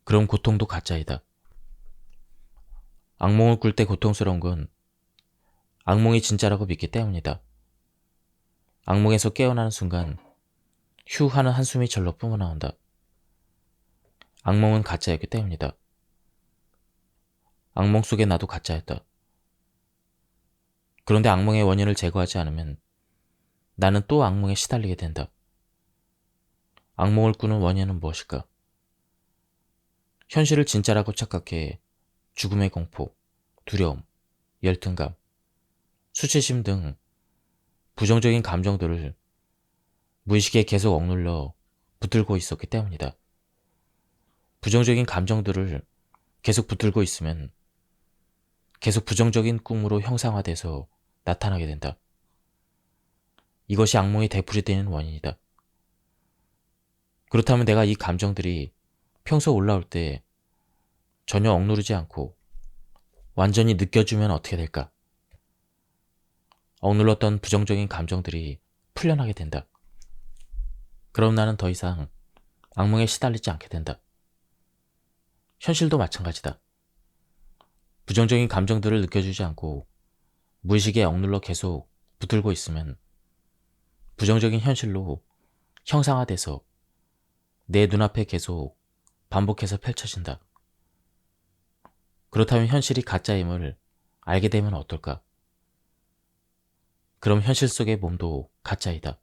그럼 고통도 가짜이다. 악몽을 꿀 때 고통스러운 건 악몽이 진짜라고 믿기 때문이다. 악몽에서 깨어나는 순간 휴 하는 한숨이 절로 뿜어나온다. 악몽은 가짜였기 때문이다. 악몽 속에 나도 가짜였다. 그런데 악몽의 원인을 제거하지 않으면 나는 또 악몽에 시달리게 된다. 악몽을 꾸는 원인은 무엇일까? 현실을 진짜라고 착각해 죽음의 공포, 두려움, 열등감, 수치심 등 부정적인 감정들을 무의식에 계속 억눌러 붙들고 있었기 때문이다. 부정적인 감정들을 계속 붙들고 있으면 계속 부정적인 꿈으로 형상화돼서 나타나게 된다. 이것이 악몽이 되풀이되는 원인이다. 그렇다면 내가 이 감정들이 평소 올라올 때 전혀 억누르지 않고 완전히 느껴주면 어떻게 될까? 억눌렀던 부정적인 감정들이 풀려나게 된다. 그럼 나는 더 이상 악몽에 시달리지 않게 된다. 현실도 마찬가지다. 부정적인 감정들을 느껴주지 않고 무의식에 억눌러 계속 붙들고 있으면 부정적인 현실로 형상화돼서 내 눈앞에 계속 반복해서 펼쳐진다. 그렇다면 현실이 가짜임을 알게 되면 어떨까? 그럼 현실 속의 몸도 가짜이다.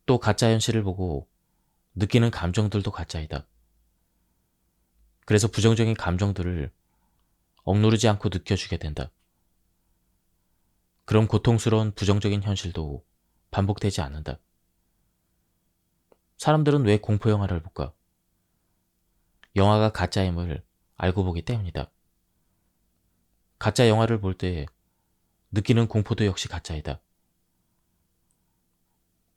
또 가짜 현실을 보고 느끼는 감정들도 가짜이다. 그래서 부정적인 감정들을 억누르지 않고 느껴주게 된다. 그럼 고통스러운 부정적인 현실도 반복되지 않는다. 사람들은 왜 공포 영화를 볼까? 영화가 가짜임을 알고 보기 때문이다. 가짜 영화를 볼 때 느끼는 공포도 역시 가짜이다.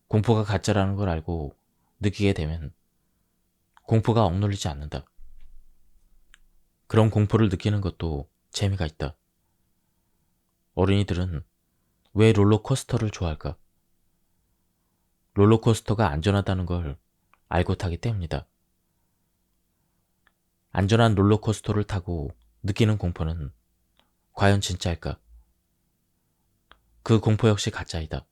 공포가 가짜라는 걸 알고 느끼게 되면 공포가 억눌리지 않는다. 그런 공포를 느끼는 것도 재미가 있다. 어린이들은 왜 롤러코스터를 좋아할까? 롤러코스터가 안전하다는 걸 알고 타기 때문이다. 안전한 롤러코스터를 타고 느끼는 공포는 과연 진짜일까? 그 공포 역시 가짜이다.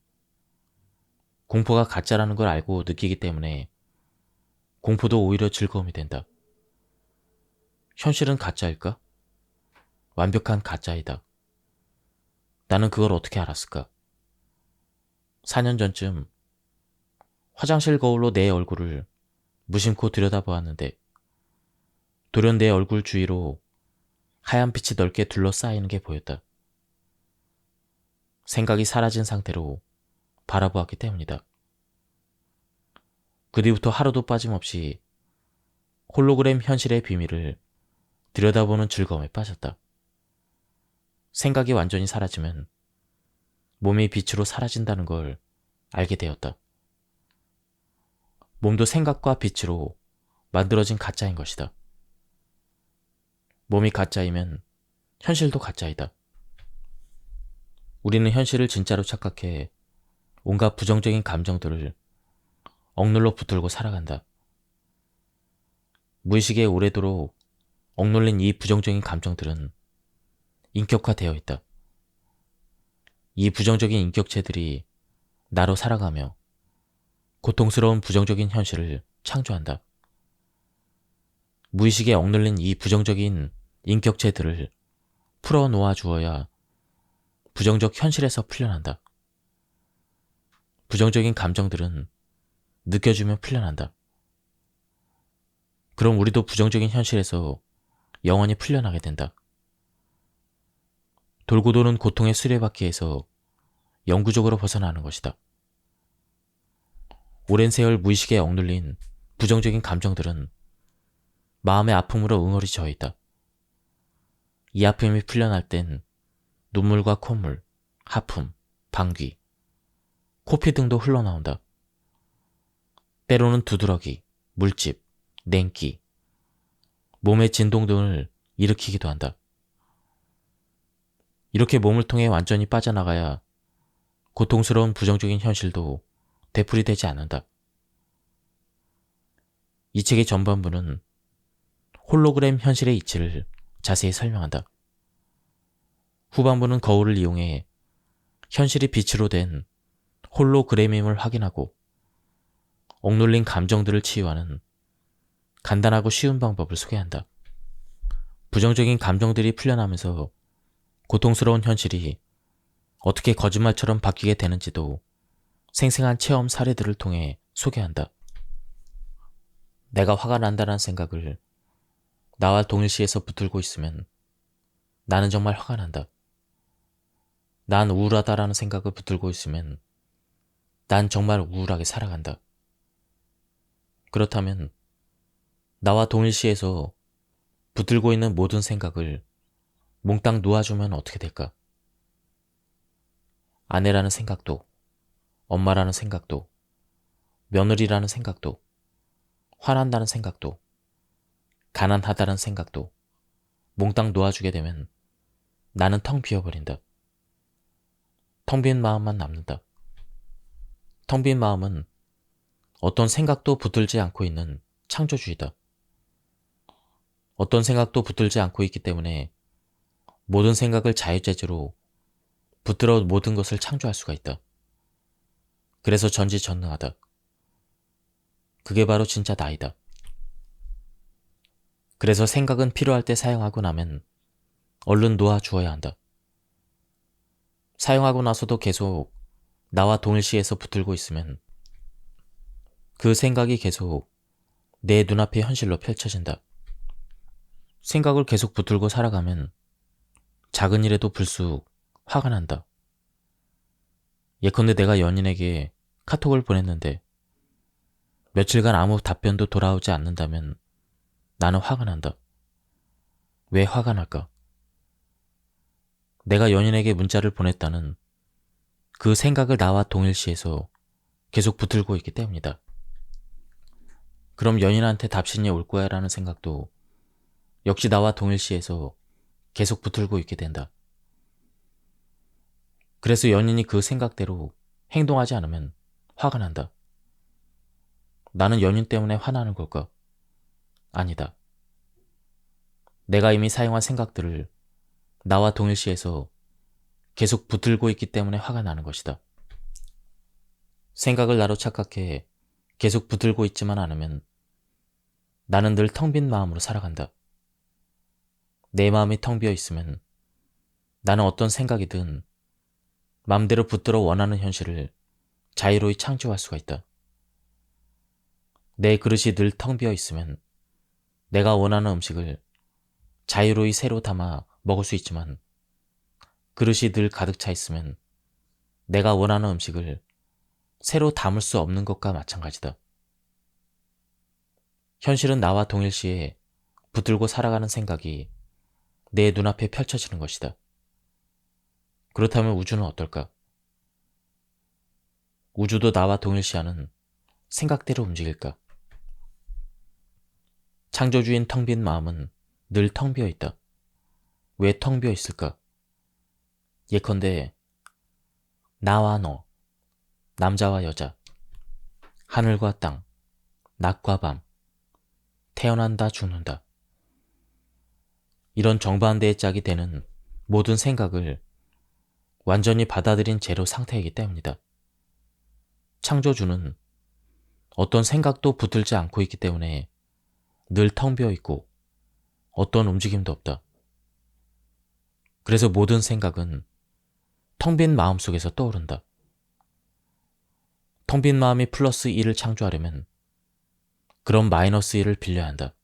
공포가 가짜라는 걸 알고 느끼기 때문에 공포도 오히려 즐거움이 된다. 현실은 가짜일까? 완벽한 가짜이다. 나는 그걸 어떻게 알았을까? 4년 전쯤 화장실 거울로 내 얼굴을 무심코 들여다보았는데 돌연 내 얼굴 주위로 하얀 빛이 넓게 둘러싸이는 게 보였다. 생각이 사라진 상태로 바라보았기 때문이다. 그 뒤부터 하루도 빠짐없이 홀로그램 현실의 비밀을 들여다보는 즐거움에 빠졌다. 생각이 완전히 사라지면 몸이 빛으로 사라진다는 걸 알게 되었다. 몸도 생각과 빛으로 만들어진 가짜인 것이다. 몸이 가짜이면 현실도 가짜이다. 우리는 현실을 진짜로 착각해 온갖 부정적인 감정들을 억눌러 붙들고 살아간다. 무의식에 오래도록 억눌린 이 부정적인 감정들은 인격화되어 있다. 이 부정적인 인격체들이 나로 살아가며 고통스러운 부정적인 현실을 창조한다. 무의식에 억눌린 이 부정적인 인격체들을 풀어놓아 주어야 부정적 현실에서 풀려난다. 부정적인 감정들은 느껴주면 풀려난다. 그럼 우리도 부정적인 현실에서 영원히 풀려나게 된다. 돌고 도는 고통의 수레바퀴에서 영구적으로 벗어나는 것이다. 오랜 세월 무의식에 억눌린 부정적인 감정들은 마음의 아픔으로 응어리져 있다. 이 아픔이 풀려날 땐 눈물과 콧물, 하품, 방귀, 코피 등도 흘러나온다. 때로는 두드러기, 물집, 냉기, 몸의 진동 등을 일으키기도 한다. 이렇게 몸을 통해 완전히 빠져나가야 고통스러운 부정적인 현실도 되풀이되지 않는다. 이 책의 전반부는 홀로그램 현실의 이치를 자세히 설명한다. 후반부는 거울을 이용해 현실이 빛으로 된 홀로그램임을 확인하고 억눌린 감정들을 치유하는 간단하고 쉬운 방법을 소개한다. 부정적인 감정들이 풀려나면서 고통스러운 현실이 어떻게 거짓말처럼 바뀌게 되는지도 생생한 체험 사례들을 통해 소개한다. 내가 화가 난다는 생각을 나와 동일시해서 붙들고 있으면 나는 정말 화가 난다. 난 우울하다라는 생각을 붙들고 있으면 난 정말 우울하게 살아간다. 그렇다면 나와 동일시해서 붙들고 있는 모든 생각을 몽땅 놓아주면 어떻게 될까? 아내라는 생각도, 엄마라는 생각도, 며느리라는 생각도, 화난다는 생각도, 가난하다는 생각도 몽땅 놓아주게 되면 나는 텅 비어버린다. 텅 빈 마음만 남는다. 텅 빈 마음은 어떤 생각도 붙들지 않고 있는 창조주의다. 어떤 생각도 붙들지 않고 있기 때문에 모든 생각을 자유재재로 붙들어 모든 것을 창조할 수가 있다. 그래서 전지전능하다. 그게 바로 진짜 나이다. 그래서 생각은 필요할 때 사용하고 나면 얼른 놓아주어야 한다. 사용하고 나서도 계속 나와 동일시해서 붙들고 있으면 그 생각이 계속 내 눈앞의 현실로 펼쳐진다. 생각을 계속 붙들고 살아가면 작은 일에도 불쑥 화가 난다. 예컨대 내가 연인에게 카톡을 보냈는데 며칠간 아무 답변도 돌아오지 않는다면 나는 화가 난다. 왜 화가 날까? 내가 연인에게 문자를 보냈다는 그 생각을 나와 동일시해서 계속 붙들고 있기 때문이다. 그럼 연인한테 답신이 올 거야 라는 생각도 역시 나와 동일시해서 계속 붙들고 있게 된다. 그래서 연인이 그 생각대로 행동하지 않으면 화가 난다. 나는 연인 때문에 화나는 걸까? 아니다. 내가 이미 사용한 생각들을 나와 동일시해서 계속 붙들고 있기 때문에 화가 나는 것이다. 생각을 나로 착각해 계속 붙들고 있지만 않으면 나는 늘 텅 빈 마음으로 살아간다. 내 마음이 텅 비어 있으면 나는 어떤 생각이든 마음대로 붙들어 원하는 현실을 자유로이 창조할 수가 있다. 내 그릇이 늘 텅 비어 있으면 내가 원하는 음식을 자유로이 새로 담아 먹을 수 있지만 그릇이 늘 가득 차 있으면 내가 원하는 음식을 새로 담을 수 없는 것과 마찬가지다. 현실은 나와 동일시에 붙들고 살아가는 생각이 내 눈앞에 펼쳐지는 것이다. 그렇다면 우주는 어떨까? 우주도 나와 동일시하는 생각대로 움직일까? 창조주인 텅 빈 마음은 늘 텅 비어 있다. 왜 텅 비어 있을까? 예컨대 나와 너, 남자와 여자, 하늘과 땅, 낮과 밤, 태어난다 죽는다. 이런 정반대의 짝이 되는 모든 생각을 완전히 받아들인 제로 상태이기 때문이다. 창조주는 어떤 생각도 붙들지 않고 있기 때문에 늘 텅 비어 있고 어떤 움직임도 없다. 그래서 모든 생각은 텅 빈 마음 속에서 떠오른다. 텅 빈 마음이 플러스 1을 창조하려면 그럼 마이너스 1을 빌려야 한다.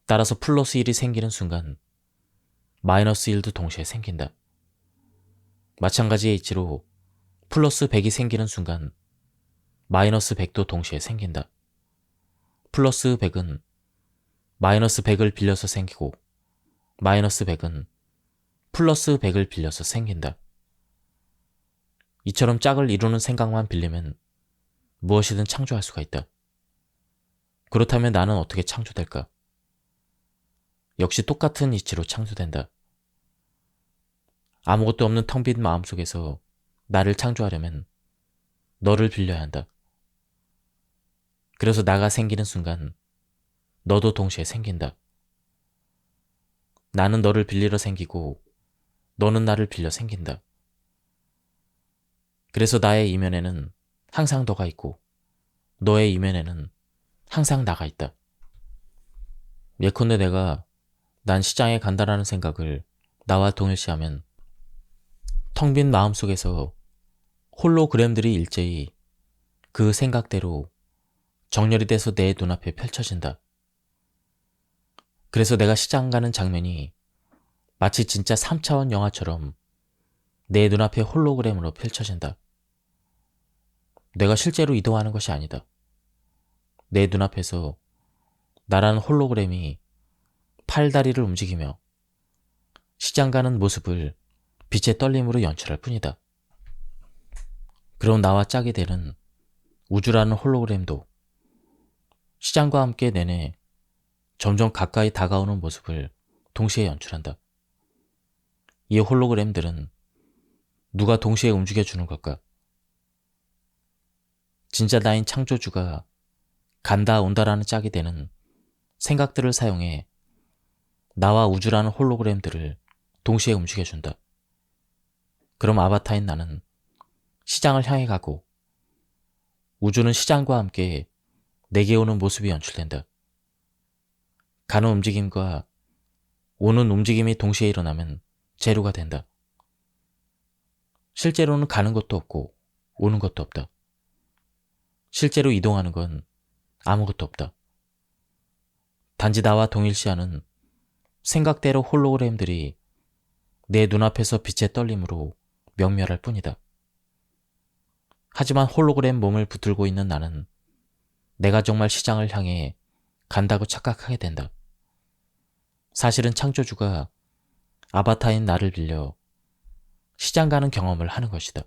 따라서 플러스 1이 생기는 순간 마이너스 1도 동시에 생긴다. 마찬가지의 이치로 플러스 100이 생기는 순간 마이너스 100도 동시에 생긴다. 플러스 100은 마이너스 100을 빌려서 생기고 마이너스 100은 플러스 100을 빌려서 생긴다. 이처럼 짝을 이루는 생각만 빌리면 무엇이든 창조할 수가 있다. 그렇다면 나는 어떻게 창조될까? 역시 똑같은 이치로 창조된다. 아무것도 없는 텅 빈 마음 속에서 나를 창조하려면 너를 빌려야 한다. 그래서 나가 생기는 순간 너도 동시에 생긴다. 나는 너를 빌리러 생기고 너는 나를 빌려 생긴다. 그래서 나의 이면에는 항상 너가 있고 너의 이면에는 항상 나가 있다. 예컨대 내가 난 시장에 간다라는 생각을 나와 동일시하면 텅 빈 마음 속에서 홀로그램들이 일제히 그 생각대로 정렬이 돼서 내 눈앞에 펼쳐진다. 그래서 내가 시장 가는 장면이 마치 진짜 3차원 영화처럼 내 눈앞에 홀로그램으로 펼쳐진다. 내가 실제로 이동하는 것이 아니다. 내 눈앞에서 나라는 홀로그램이 팔다리를 움직이며 시장 가는 모습을 빛의 떨림으로 연출할 뿐이다. 그럼 나와 짝이 되는 우주라는 홀로그램도 시장과 함께 내내 점점 가까이 다가오는 모습을 동시에 연출한다. 이 홀로그램들은 누가 동시에 움직여주는 걸까? 진짜 나인 창조주가 간다 온다라는 짝이 되는 생각들을 사용해 나와 우주라는 홀로그램들을 동시에 움직여준다. 그럼 아바타인 나는 시장을 향해 가고 우주는 시장과 함께 내게 오는 모습이 연출된다. 가는 움직임과 오는 움직임이 동시에 일어나면 제로가 된다. 실제로는 가는 것도 없고 오는 것도 없다. 실제로 이동하는 건 아무것도 없다. 단지 나와 동일시하는 생각대로 홀로그램들이 내 눈앞에서 빛의 떨림으로 명멸할 뿐이다. 하지만 홀로그램 몸을 붙들고 있는 나는 내가 정말 시장을 향해 간다고 착각하게 된다. 사실은 창조주가 아바타인 나를 빌려 시장 가는 경험을 하는 것이다.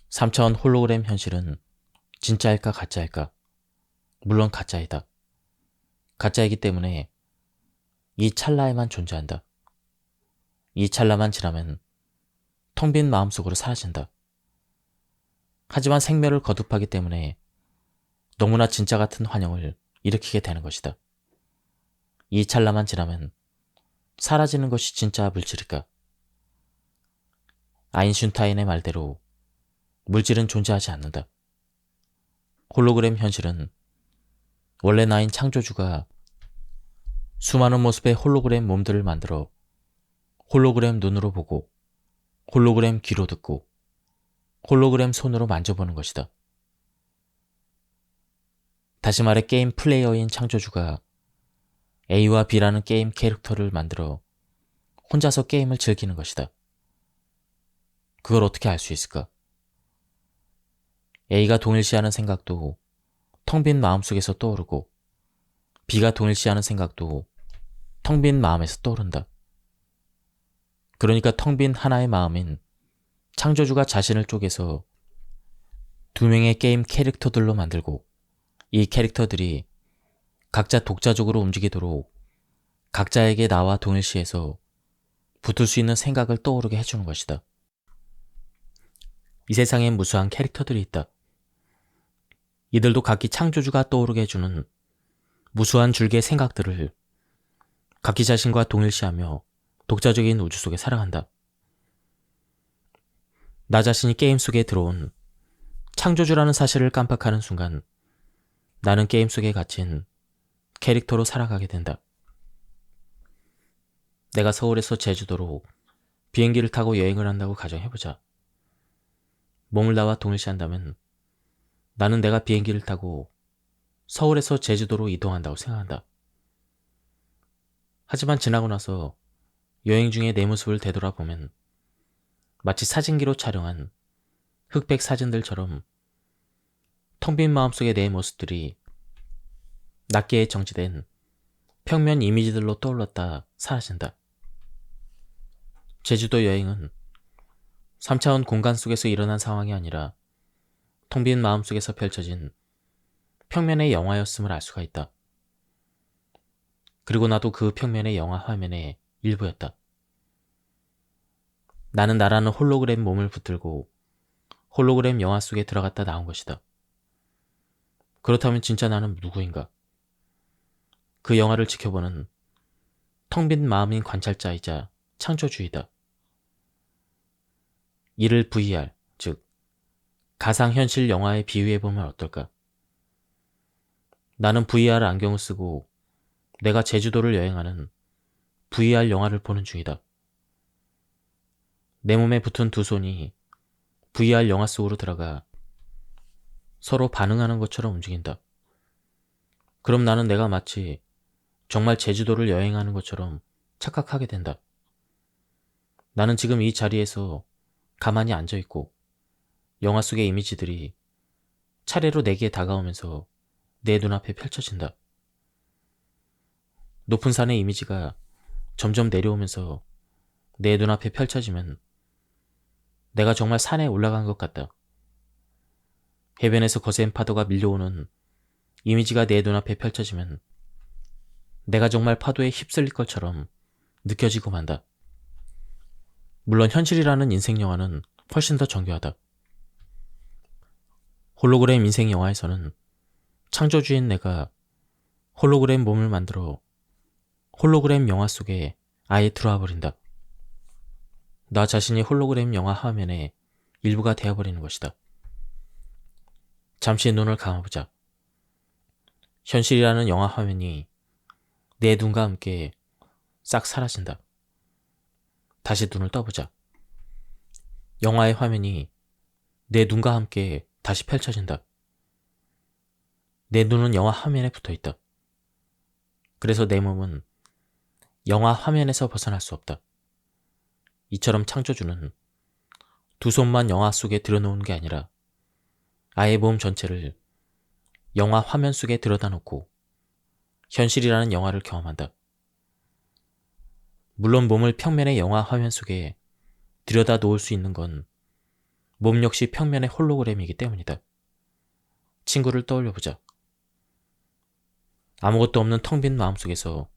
3차원 홀로그램 현실은 진짜일까 가짜일까? 물론 가짜이다. 가짜이기 때문에 이 찰나에만 존재한다. 이 찰나만 지나면 텅 빈 마음속으로 사라진다. 하지만 생멸을 거듭하기 때문에 너무나 진짜 같은 환영을 일으키게 되는 것이다. 이 찰나만 지나면 사라지는 것이 진짜 물질일까? 아인슈타인의 말대로 물질은 존재하지 않는다. 홀로그램 현실은 원래 나인 창조주가 수많은 모습의 홀로그램 몸들을 만들어 홀로그램 눈으로 보고 홀로그램 귀로 듣고 홀로그램 손으로 만져보는 것이다. 다시 말해 게임 플레이어인 창조주가 A와 B라는 게임 캐릭터를 만들어 혼자서 게임을 즐기는 것이다. 그걸 어떻게 알 수 있을까? A가 동일시하는 생각도 텅 빈 마음속에서 떠오르고 B가 동일시하는 생각도 텅 빈 마음에서 떠오른다. 그러니까 텅 빈 하나의 마음인 창조주가 자신을 쪼개서 두 명의 게임 캐릭터들로 만들고 이 캐릭터들이 각자 독자적으로 움직이도록 각자에게 나와 동일시해서 붙을 수 있는 생각을 떠오르게 해주는 것이다. 이 세상엔 무수한 캐릭터들이 있다. 이들도 각기 창조주가 떠오르게 해주는 무수한 줄기의 생각들을 각기 자신과 동일시하며 독자적인 우주 속에 살아간다. 나 자신이 게임 속에 들어온 창조주라는 사실을 깜빡하는 순간 나는 게임 속에 갇힌 캐릭터로 살아가게 된다. 내가 서울에서 제주도로 비행기를 타고 여행을 한다고 가정해보자. 몸을 나와 동일시한다면 나는 내가 비행기를 타고 서울에서 제주도로 이동한다고 생각한다. 하지만 지나고 나서 여행 중에 내 모습을 되돌아보면 마치 사진기로 촬영한 흑백 사진들처럼 텅 빈 마음속의 내 모습들이 낱개에 정지된 평면 이미지들로 떠올랐다 사라진다. 제주도 여행은 3차원 공간 속에서 일어난 상황이 아니라 텅 빈 마음속에서 펼쳐진 평면의 영화였음을 알 수가 있다. 그리고 나도 그 평면의 영화 화면의 일부였다. 나는 나라는 홀로그램 몸을 붙들고 홀로그램 영화 속에 들어갔다 나온 것이다. 그렇다면 진짜 나는 누구인가? 그 영화를 지켜보는 텅 빈 마음인 관찰자이자 창조주의다. 이를 VR, 즉 가상현실 영화에 비유해보면 어떨까? 나는 VR 안경을 쓰고 내가 제주도를 여행하는 VR 영화를 보는 중이다. 내 몸에 붙은 두 손이 VR 영화 속으로 들어가 서로 반응하는 것처럼 움직인다. 그럼 나는 내가 마치 정말 제주도를 여행하는 것처럼 착각하게 된다. 나는 지금 이 자리에서 가만히 앉아있고 영화 속의 이미지들이 차례로 내게 다가오면서 내 눈앞에 펼쳐진다. 높은 산의 이미지가 점점 내려오면서 내 눈앞에 펼쳐지면 내가 정말 산에 올라간 것 같다. 해변에서 거센 파도가 밀려오는 이미지가 내 눈앞에 펼쳐지면 내가 정말 파도에 휩쓸릴 것처럼 느껴지고 만다. 물론 현실이라는 인생 영화는 훨씬 더 정교하다. 홀로그램 인생 영화에서는 창조주인 내가 홀로그램 몸을 만들어 홀로그램 영화 속에 아예 들어와 버린다. 나 자신이 홀로그램 영화 화면의 일부가 되어버리는 것이다. 잠시 눈을 감아보자. 현실이라는 영화 화면이 내 눈과 함께 싹 사라진다. 다시 눈을 떠보자. 영화의 화면이 내 눈과 함께 다시 펼쳐진다. 내 눈은 영화 화면에 붙어있다. 그래서 내 몸은 영화 화면에서 벗어날 수 없다. 이처럼 창조주는 두 손만 영화 속에 들여놓은 게 아니라 아예 몸 전체를 영화 화면 속에 들여다 놓고 현실이라는 영화를 경험한다. 물론 몸을 평면의 영화 화면 속에 들여다 놓을 수 있는 건 몸 역시 평면의 홀로그램이기 때문이다. 친구를 떠올려보자. 아무것도 없는 텅 빈 마음속에서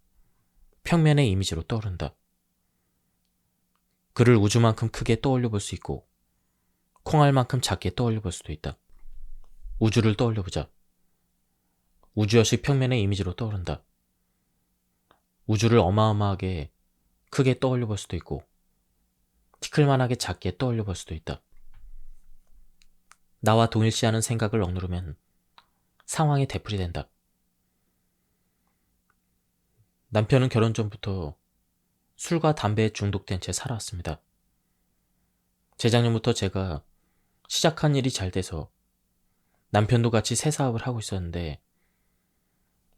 평면의 이미지로 떠오른다. 그를 우주만큼 크게 떠올려 볼 수 있고 콩알만큼 작게 떠올려 볼 수도 있다. 우주를 떠올려보자. 우주 역시 평면의 이미지로 떠오른다. 우주를 어마어마하게 크게 떠올려 볼 수도 있고 티끌만하게 작게 떠올려 볼 수도 있다. 나와 동일시하는 생각을 억누르면 상황이 되풀이된다. 남편은 결혼 전부터 술과 담배에 중독된 채 살아왔습니다. 재작년부터 제가 시작한 일이 잘 돼서 남편도 같이 새 사업을 하고 있었는데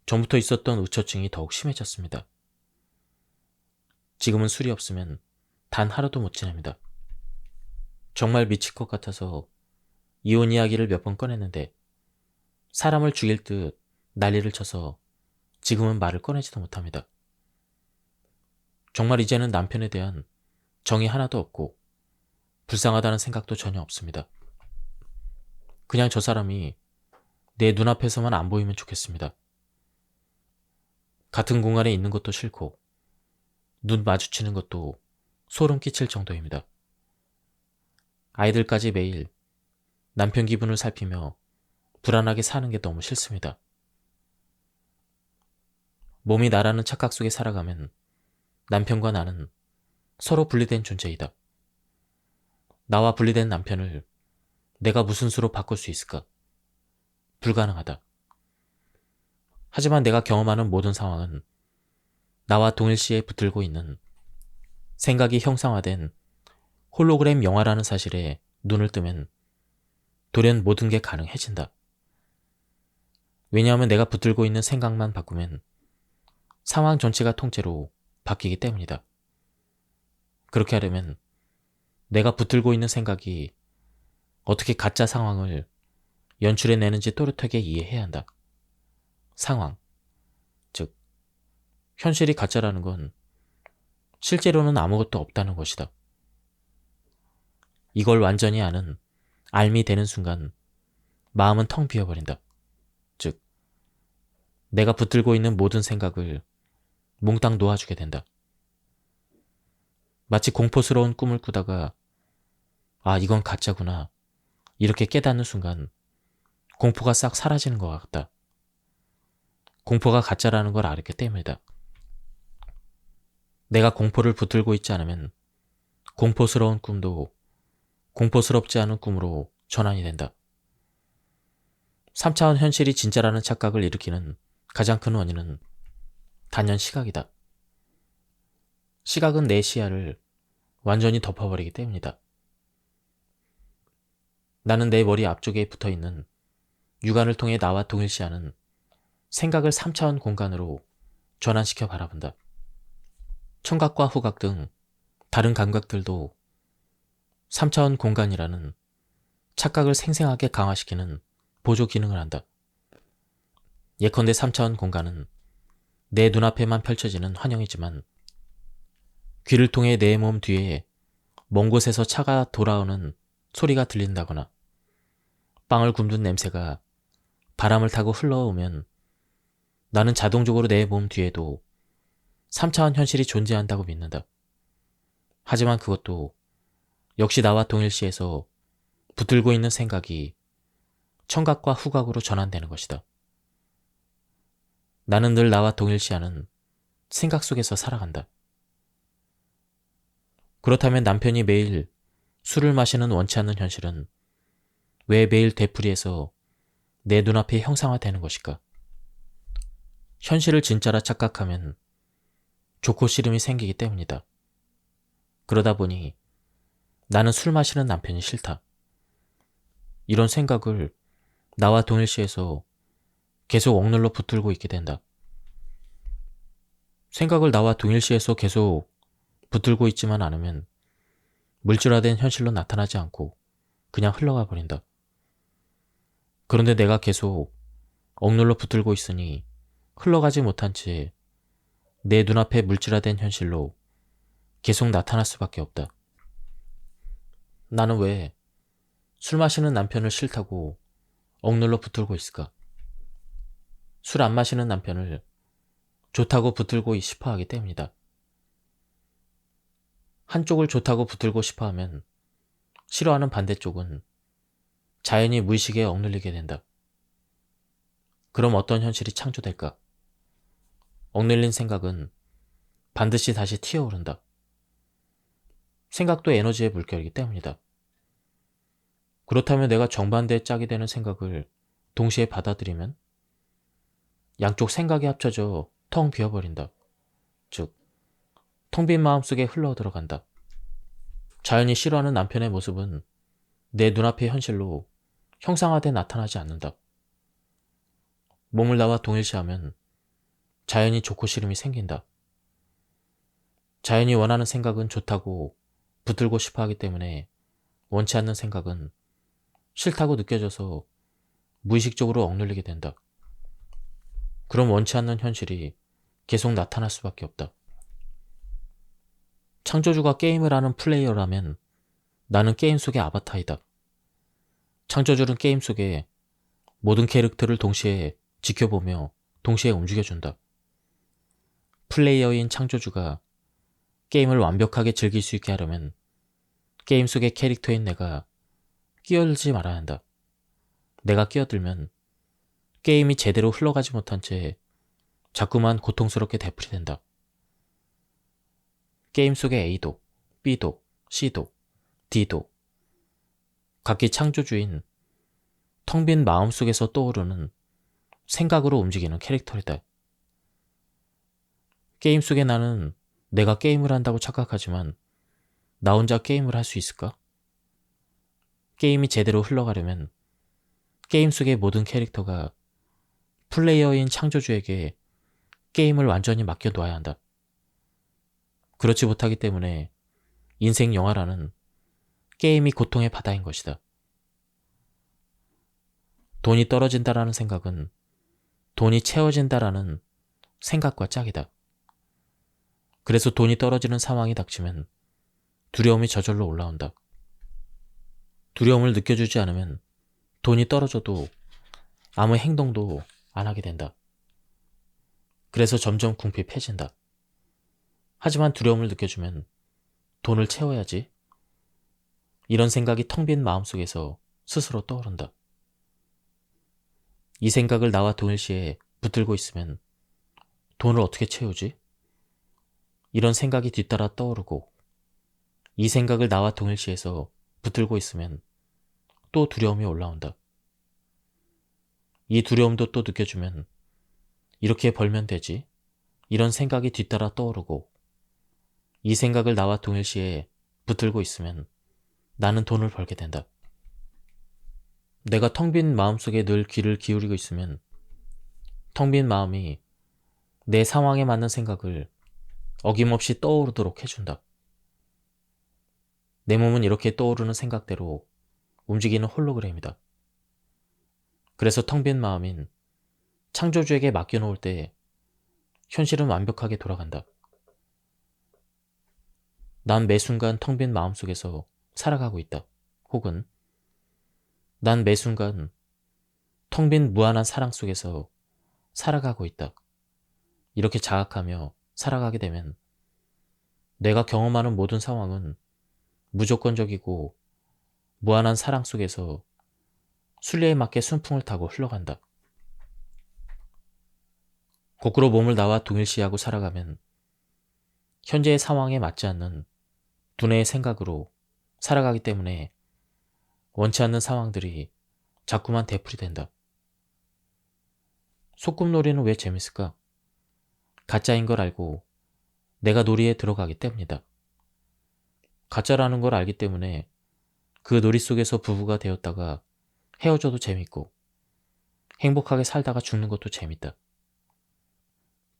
전부터 있었던 의처증이 더욱 심해졌습니다. 지금은 술이 없으면 단 하루도 못 지냅니다. 정말 미칠 것 같아서 이혼 이야기를 몇 번 꺼냈는데 사람을 죽일 듯 난리를 쳐서 지금은 말을 꺼내지도 못합니다. 정말 이제는 남편에 대한 정이 하나도 없고 불쌍하다는 생각도 전혀 없습니다. 그냥 저 사람이 내 눈앞에서만 안 보이면 좋겠습니다. 같은 공간에 있는 것도 싫고 눈 마주치는 것도 소름 끼칠 정도입니다. 아이들까지 매일 남편 기분을 살피며 불안하게 사는 게 너무 싫습니다. 몸이 나라는 착각 속에 살아가면 남편과 나는 서로 분리된 존재이다. 나와 분리된 남편을 내가 무슨 수로 바꿀 수 있을까? 불가능하다. 하지만 내가 경험하는 모든 상황은 나와 동일시에 붙들고 있는 생각이 형상화된 홀로그램 영화라는 사실에 눈을 뜨면 돌연 모든 게 가능해진다. 왜냐하면 내가 붙들고 있는 생각만 바꾸면 상황 전체가 통째로 바뀌기 때문이다. 그렇게 하려면 내가 붙들고 있는 생각이 어떻게 가짜 상황을 연출해내는지 또렷하게 이해해야 한다. 상황, 즉 현실이 가짜라는 건 실제로는 아무것도 없다는 것이다. 이걸 완전히 아는 알미 되는 순간 마음은 텅 비어버린다. 즉 내가 붙들고 있는 모든 생각을 몽땅 놓아주게 된다. 마치 공포스러운 꿈을 꾸다가 아, 이건 가짜구나 이렇게 깨닫는 순간 공포가 싹 사라지는 것 같다. 공포가 가짜라는 걸 알았기 때문이다. 내가 공포를 붙들고 있지 않으면 공포스러운 꿈도 공포스럽지 않은 꿈으로 전환이 된다. 3차원 현실이 진짜라는 착각을 일으키는 가장 큰 원인은 단연 시각이다. 시각은 내 시야를 완전히 덮어버리기 때문이다. 나는 내 머리 앞쪽에 붙어있는 육안을 통해 나와 동일시하는 생각을 3차원 공간으로 전환시켜 바라본다. 청각과 후각 등 다른 감각들도 3차원 공간이라는 착각을 생생하게 강화시키는 보조 기능을 한다. 예컨대 3차원 공간은 내 눈앞에만 펼쳐지는 환영이지만 귀를 통해 내 몸 뒤에 먼 곳에서 차가 돌아오는 소리가 들린다거나 빵을 굽는 냄새가 바람을 타고 흘러오면 나는 자동적으로 내 몸 뒤에도 3차원 현실이 존재한다고 믿는다. 하지만 그것도 역시 나와 동일시해서 붙들고 있는 생각이 청각과 후각으로 전환되는 것이다. 나는 늘 나와 동일시하는 생각 속에서 살아간다. 그렇다면 남편이 매일 술을 마시는 원치 않는 현실은 왜 매일 되풀이해서 내 눈앞에 형상화되는 것일까? 현실을 진짜라 착각하면 좋고 싫음이 생기기 때문이다. 그러다 보니 나는 술 마시는 남편이 싫다. 이런 생각을 나와 동일시해서 계속 억눌러 붙들고 있게 된다. 생각을 나와 동일시해서 계속 붙들고 있지만 않으면 물질화된 현실로 나타나지 않고 그냥 흘러가 버린다. 그런데 내가 계속 억눌러 붙들고 있으니 흘러가지 못한 채 내 눈앞에 물질화된 현실로 계속 나타날 수밖에 없다. 나는 왜 술 마시는 남편을 싫다고 억눌러 붙들고 있을까? 술 안 마시는 남편을 좋다고 붙들고 싶어 하기 때문이다. 한쪽을 좋다고 붙들고 싶어 하면 싫어하는 반대쪽은 자연히 무의식에 억눌리게 된다. 그럼 어떤 현실이 창조될까? 억눌린 생각은 반드시 다시 튀어오른다. 생각도 에너지의 물결이기 때문이다. 그렇다면 내가 정반대의 짝이 되는 생각을 동시에 받아들이면 양쪽 생각이 합쳐져 텅 비어버린다. 즉, 텅 빈 마음속에 흘러 들어간다. 자연히 싫어하는 남편의 모습은 내 눈앞의 현실로 형상화돼 나타나지 않는다. 몸을 나와 동일시하면 자연히 좋고 싫음이 생긴다. 자연이 원하는 생각은 좋다고 붙들고 싶어 하기 때문에 원치 않는 생각은 싫다고 느껴져서 무의식적으로 억눌리게 된다. 그럼 원치 않는 현실이 계속 나타날 수밖에 없다. 창조주가 게임을 하는 플레이어라면 나는 게임 속의 아바타이다. 창조주는 게임 속에 모든 캐릭터를 동시에 지켜보며 동시에 움직여준다. 플레이어인 창조주가 게임을 완벽하게 즐길 수 있게 하려면 게임 속의 캐릭터인 내가 끼어들지 말아야 한다. 내가 끼어들면 게임이 제대로 흘러가지 못한 채 자꾸만 고통스럽게 되풀이된다. 게임 속의 A도, B도, C도, D도 각기 창조주인 텅 빈 마음속에서 떠오르는 생각으로 움직이는 캐릭터이다. 게임 속의 나는 내가 게임을 한다고 착각하지만 나 혼자 게임을 할 수 있을까? 게임이 제대로 흘러가려면 게임 속의 모든 캐릭터가 플레이어인 창조주에게 게임을 완전히 맡겨둬야 한다. 그렇지 못하기 때문에 인생 영화라는 게임이 고통의 바다인 것이다. 돈이 떨어진다라는 생각은 돈이 채워진다라는 생각과 짝이다. 그래서 돈이 떨어지는 상황이 닥치면 두려움이 저절로 올라온다. 두려움을 느껴주지 않으면 돈이 떨어져도 아무 행동도 안 하게 된다. 그래서 점점 궁핍해진다. 하지만 두려움을 느껴주면 돈을 채워야지. 이런 생각이 텅 빈 마음속에서 스스로 떠오른다. 이 생각을 나와 동일시에 붙들고 있으면 돈을 어떻게 채우지? 이런 생각이 뒤따라 떠오르고 이 생각을 나와 동일시해서 붙들고 있으면 또 두려움이 올라온다. 이 두려움도 또 느껴주면 이렇게 벌면 되지. 이런 생각이 뒤따라 떠오르고 이 생각을 나와 동일시에 붙들고 있으면 나는 돈을 벌게 된다. 내가 텅 빈 마음속에 늘 귀를 기울이고 있으면 텅 빈 마음이 내 상황에 맞는 생각을 어김없이 떠오르도록 해준다. 내 몸은 이렇게 떠오르는 생각대로 움직이는 홀로그램이다. 그래서 텅 빈 마음인 창조주에게 맡겨놓을 때 현실은 완벽하게 돌아간다. 난 매 순간 텅 빈 마음속에서 살아가고 있다. 혹은 난 매 순간 텅 빈 무한한 사랑 속에서 살아가고 있다. 이렇게 자각하며 살아가게 되면 내가 경험하는 모든 상황은 무조건적이고 무한한 사랑 속에서 순리에 맞게 순풍을 타고 흘러간다. 거꾸로 몸을 나와 동일시하고 살아가면 현재의 상황에 맞지 않는 두뇌의 생각으로 살아가기 때문에 원치 않는 상황들이 자꾸만 되풀이된다. 소꿉놀이는 왜 재밌을까? 가짜인 걸 알고 내가 놀이에 들어가기 때문이다. 가짜라는 걸 알기 때문에 그 놀이 속에서 부부가 되었다가 헤어져도 재밌고 행복하게 살다가 죽는 것도 재밌다.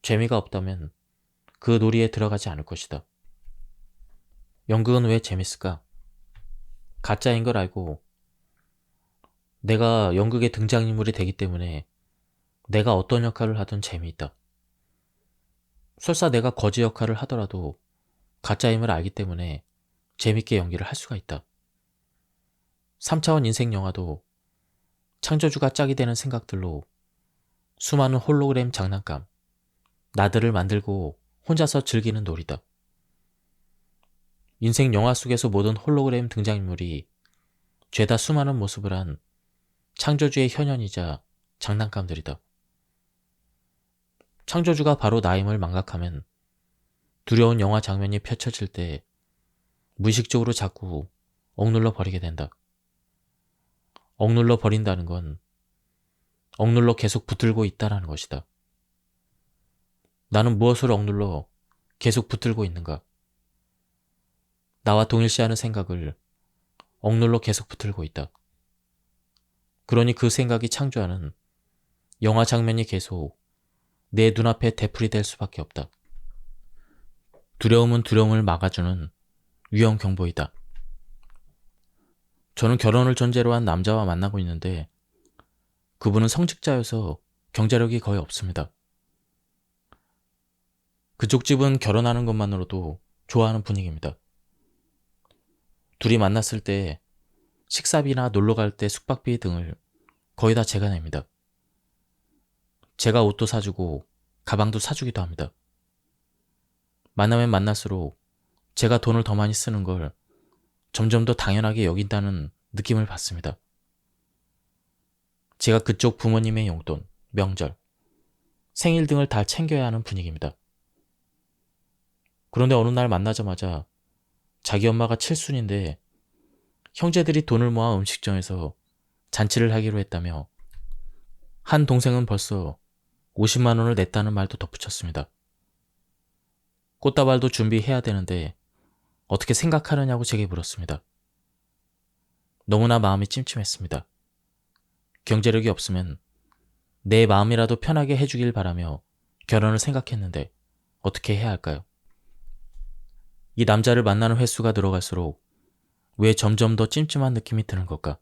재미가 없다면 그 놀이에 들어가지 않을 것이다. 연극은 왜 재밌을까? 가짜인 걸 알고 내가 연극의 등장인물이 되기 때문에 내가 어떤 역할을 하든 재미있다. 설사 내가 거지 역할을 하더라도 가짜임을 알기 때문에 재밌게 연기를 할 수가 있다. 3차원 인생 영화도 창조주가 짝이 되는 생각들로 수많은 홀로그램 장난감, 나들을 만들고 혼자서 즐기는 놀이다. 인생 영화 속에서 모든 홀로그램 등장인물이 죄다 수많은 모습을 한 창조주의 현현이자 장난감들이다. 창조주가 바로 나임을 망각하면 두려운 영화 장면이 펼쳐질 때 무의식적으로 자꾸 억눌러 버리게 된다. 억눌러 버린다는 건 억눌러 계속 붙들고 있다라는 것이다. 나는 무엇을 억눌러 계속 붙들고 있는가? 나와 동일시하는 생각을 억눌러 계속 붙들고 있다. 그러니 그 생각이 창조하는 영화 장면이 계속 내 눈앞에 되풀이될 수밖에 없다. 두려움은 두려움을 막아주는 위험 경보이다. 저는 결혼을 전제로 한 남자와 만나고 있는데 그분은 성직자여서 경제력이 거의 없습니다. 그쪽 집은 결혼하는 것만으로도 좋아하는 분위기입니다. 둘이 만났을 때 식사비나 놀러 갈 때 숙박비 등을 거의 다 제가 냅니다. 제가 옷도 사주고 가방도 사주기도 합니다. 만나면 만날수록 제가 돈을 더 많이 쓰는 걸 점점 더 당연하게 여긴다는 느낌을 받습니다. 제가 그쪽 부모님의 용돈, 명절, 생일 등을 다 챙겨야 하는 분위기입니다. 그런데 어느 날 만나자마자 자기 엄마가 칠순인데 형제들이 돈을 모아 음식점에서 잔치를 하기로 했다며 한 동생은 벌써 50만 원을 냈다는 말도 덧붙였습니다. 꽃다발도 준비해야 되는데 어떻게 생각하느냐고 제게 물었습니다. 너무나 마음이 찜찜했습니다. 경제력이 없으면 내 마음이라도 편하게 해주길 바라며 결혼을 생각했는데 어떻게 해야 할까요? 이 남자를 만나는 횟수가 늘어갈수록 왜 점점 더 찜찜한 느낌이 드는 걸까?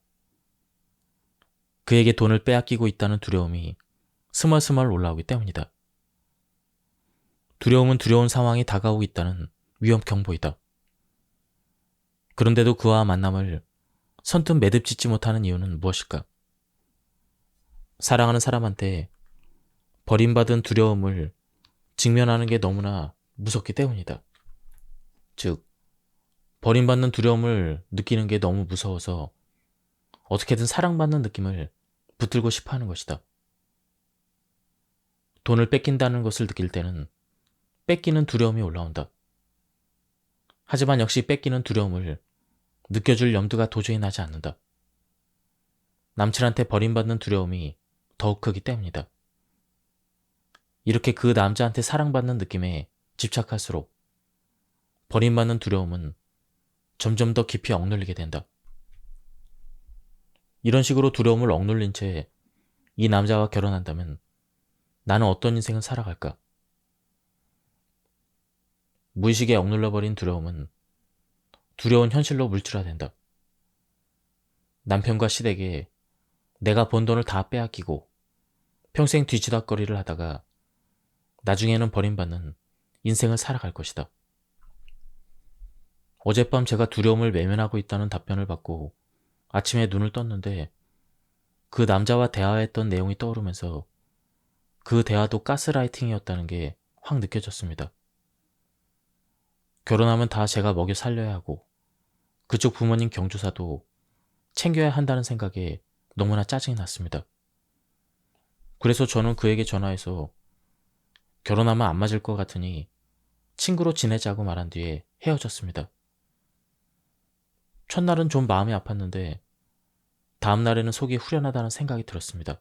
그에게 돈을 빼앗기고 있다는 두려움이 스멀스멀 올라오기 때문이다. 두려움은 두려운 상황이 다가오고 있다는 위험 경보이다. 그런데도 그와 만남을 선뜻 매듭짓지 못하는 이유는 무엇일까? 사랑하는 사람한테 버림받은 두려움을 직면하는 게 너무나 무섭기 때문이다. 즉, 버림받는 두려움을 느끼는 게 너무 무서워서 어떻게든 사랑받는 느낌을 붙들고 싶어 하는 것이다. 돈을 뺏긴다는 것을 느낄 때는 뺏기는 두려움이 올라온다. 하지만 역시 뺏기는 두려움을 느껴줄 염두가 도저히 나지 않는다. 남친한테 버림받는 두려움이 더욱 크기 때문이다. 이렇게 그 남자한테 사랑받는 느낌에 집착할수록 버림받는 두려움은 점점 더 깊이 억눌리게 된다. 이런 식으로 두려움을 억눌린 채 이 남자와 결혼한다면 나는 어떤 인생을 살아갈까? 무의식에 억눌러버린 두려움은 두려운 현실로 물질화된다. 남편과 시댁에 내가 번 돈을 다 빼앗기고 평생 뒤치다꺼리를 하다가 나중에는 버림받는 인생을 살아갈 것이다. 어젯밤 제가 두려움을 외면하고 있다는 답변을 받고 아침에 눈을 떴는데 그 남자와 대화했던 내용이 떠오르면서 그 대화도 가스라이팅이었다는 게 확 느껴졌습니다. 결혼하면 다 제가 먹여 살려야 하고 그쪽 부모님 경조사도 챙겨야 한다는 생각에 너무나 짜증이 났습니다. 그래서 저는 그에게 전화해서 결혼하면 안 맞을 것 같으니 친구로 지내자고 말한 뒤에 헤어졌습니다. 첫날은 좀 마음이 아팠는데 다음날에는 속이 후련하다는 생각이 들었습니다.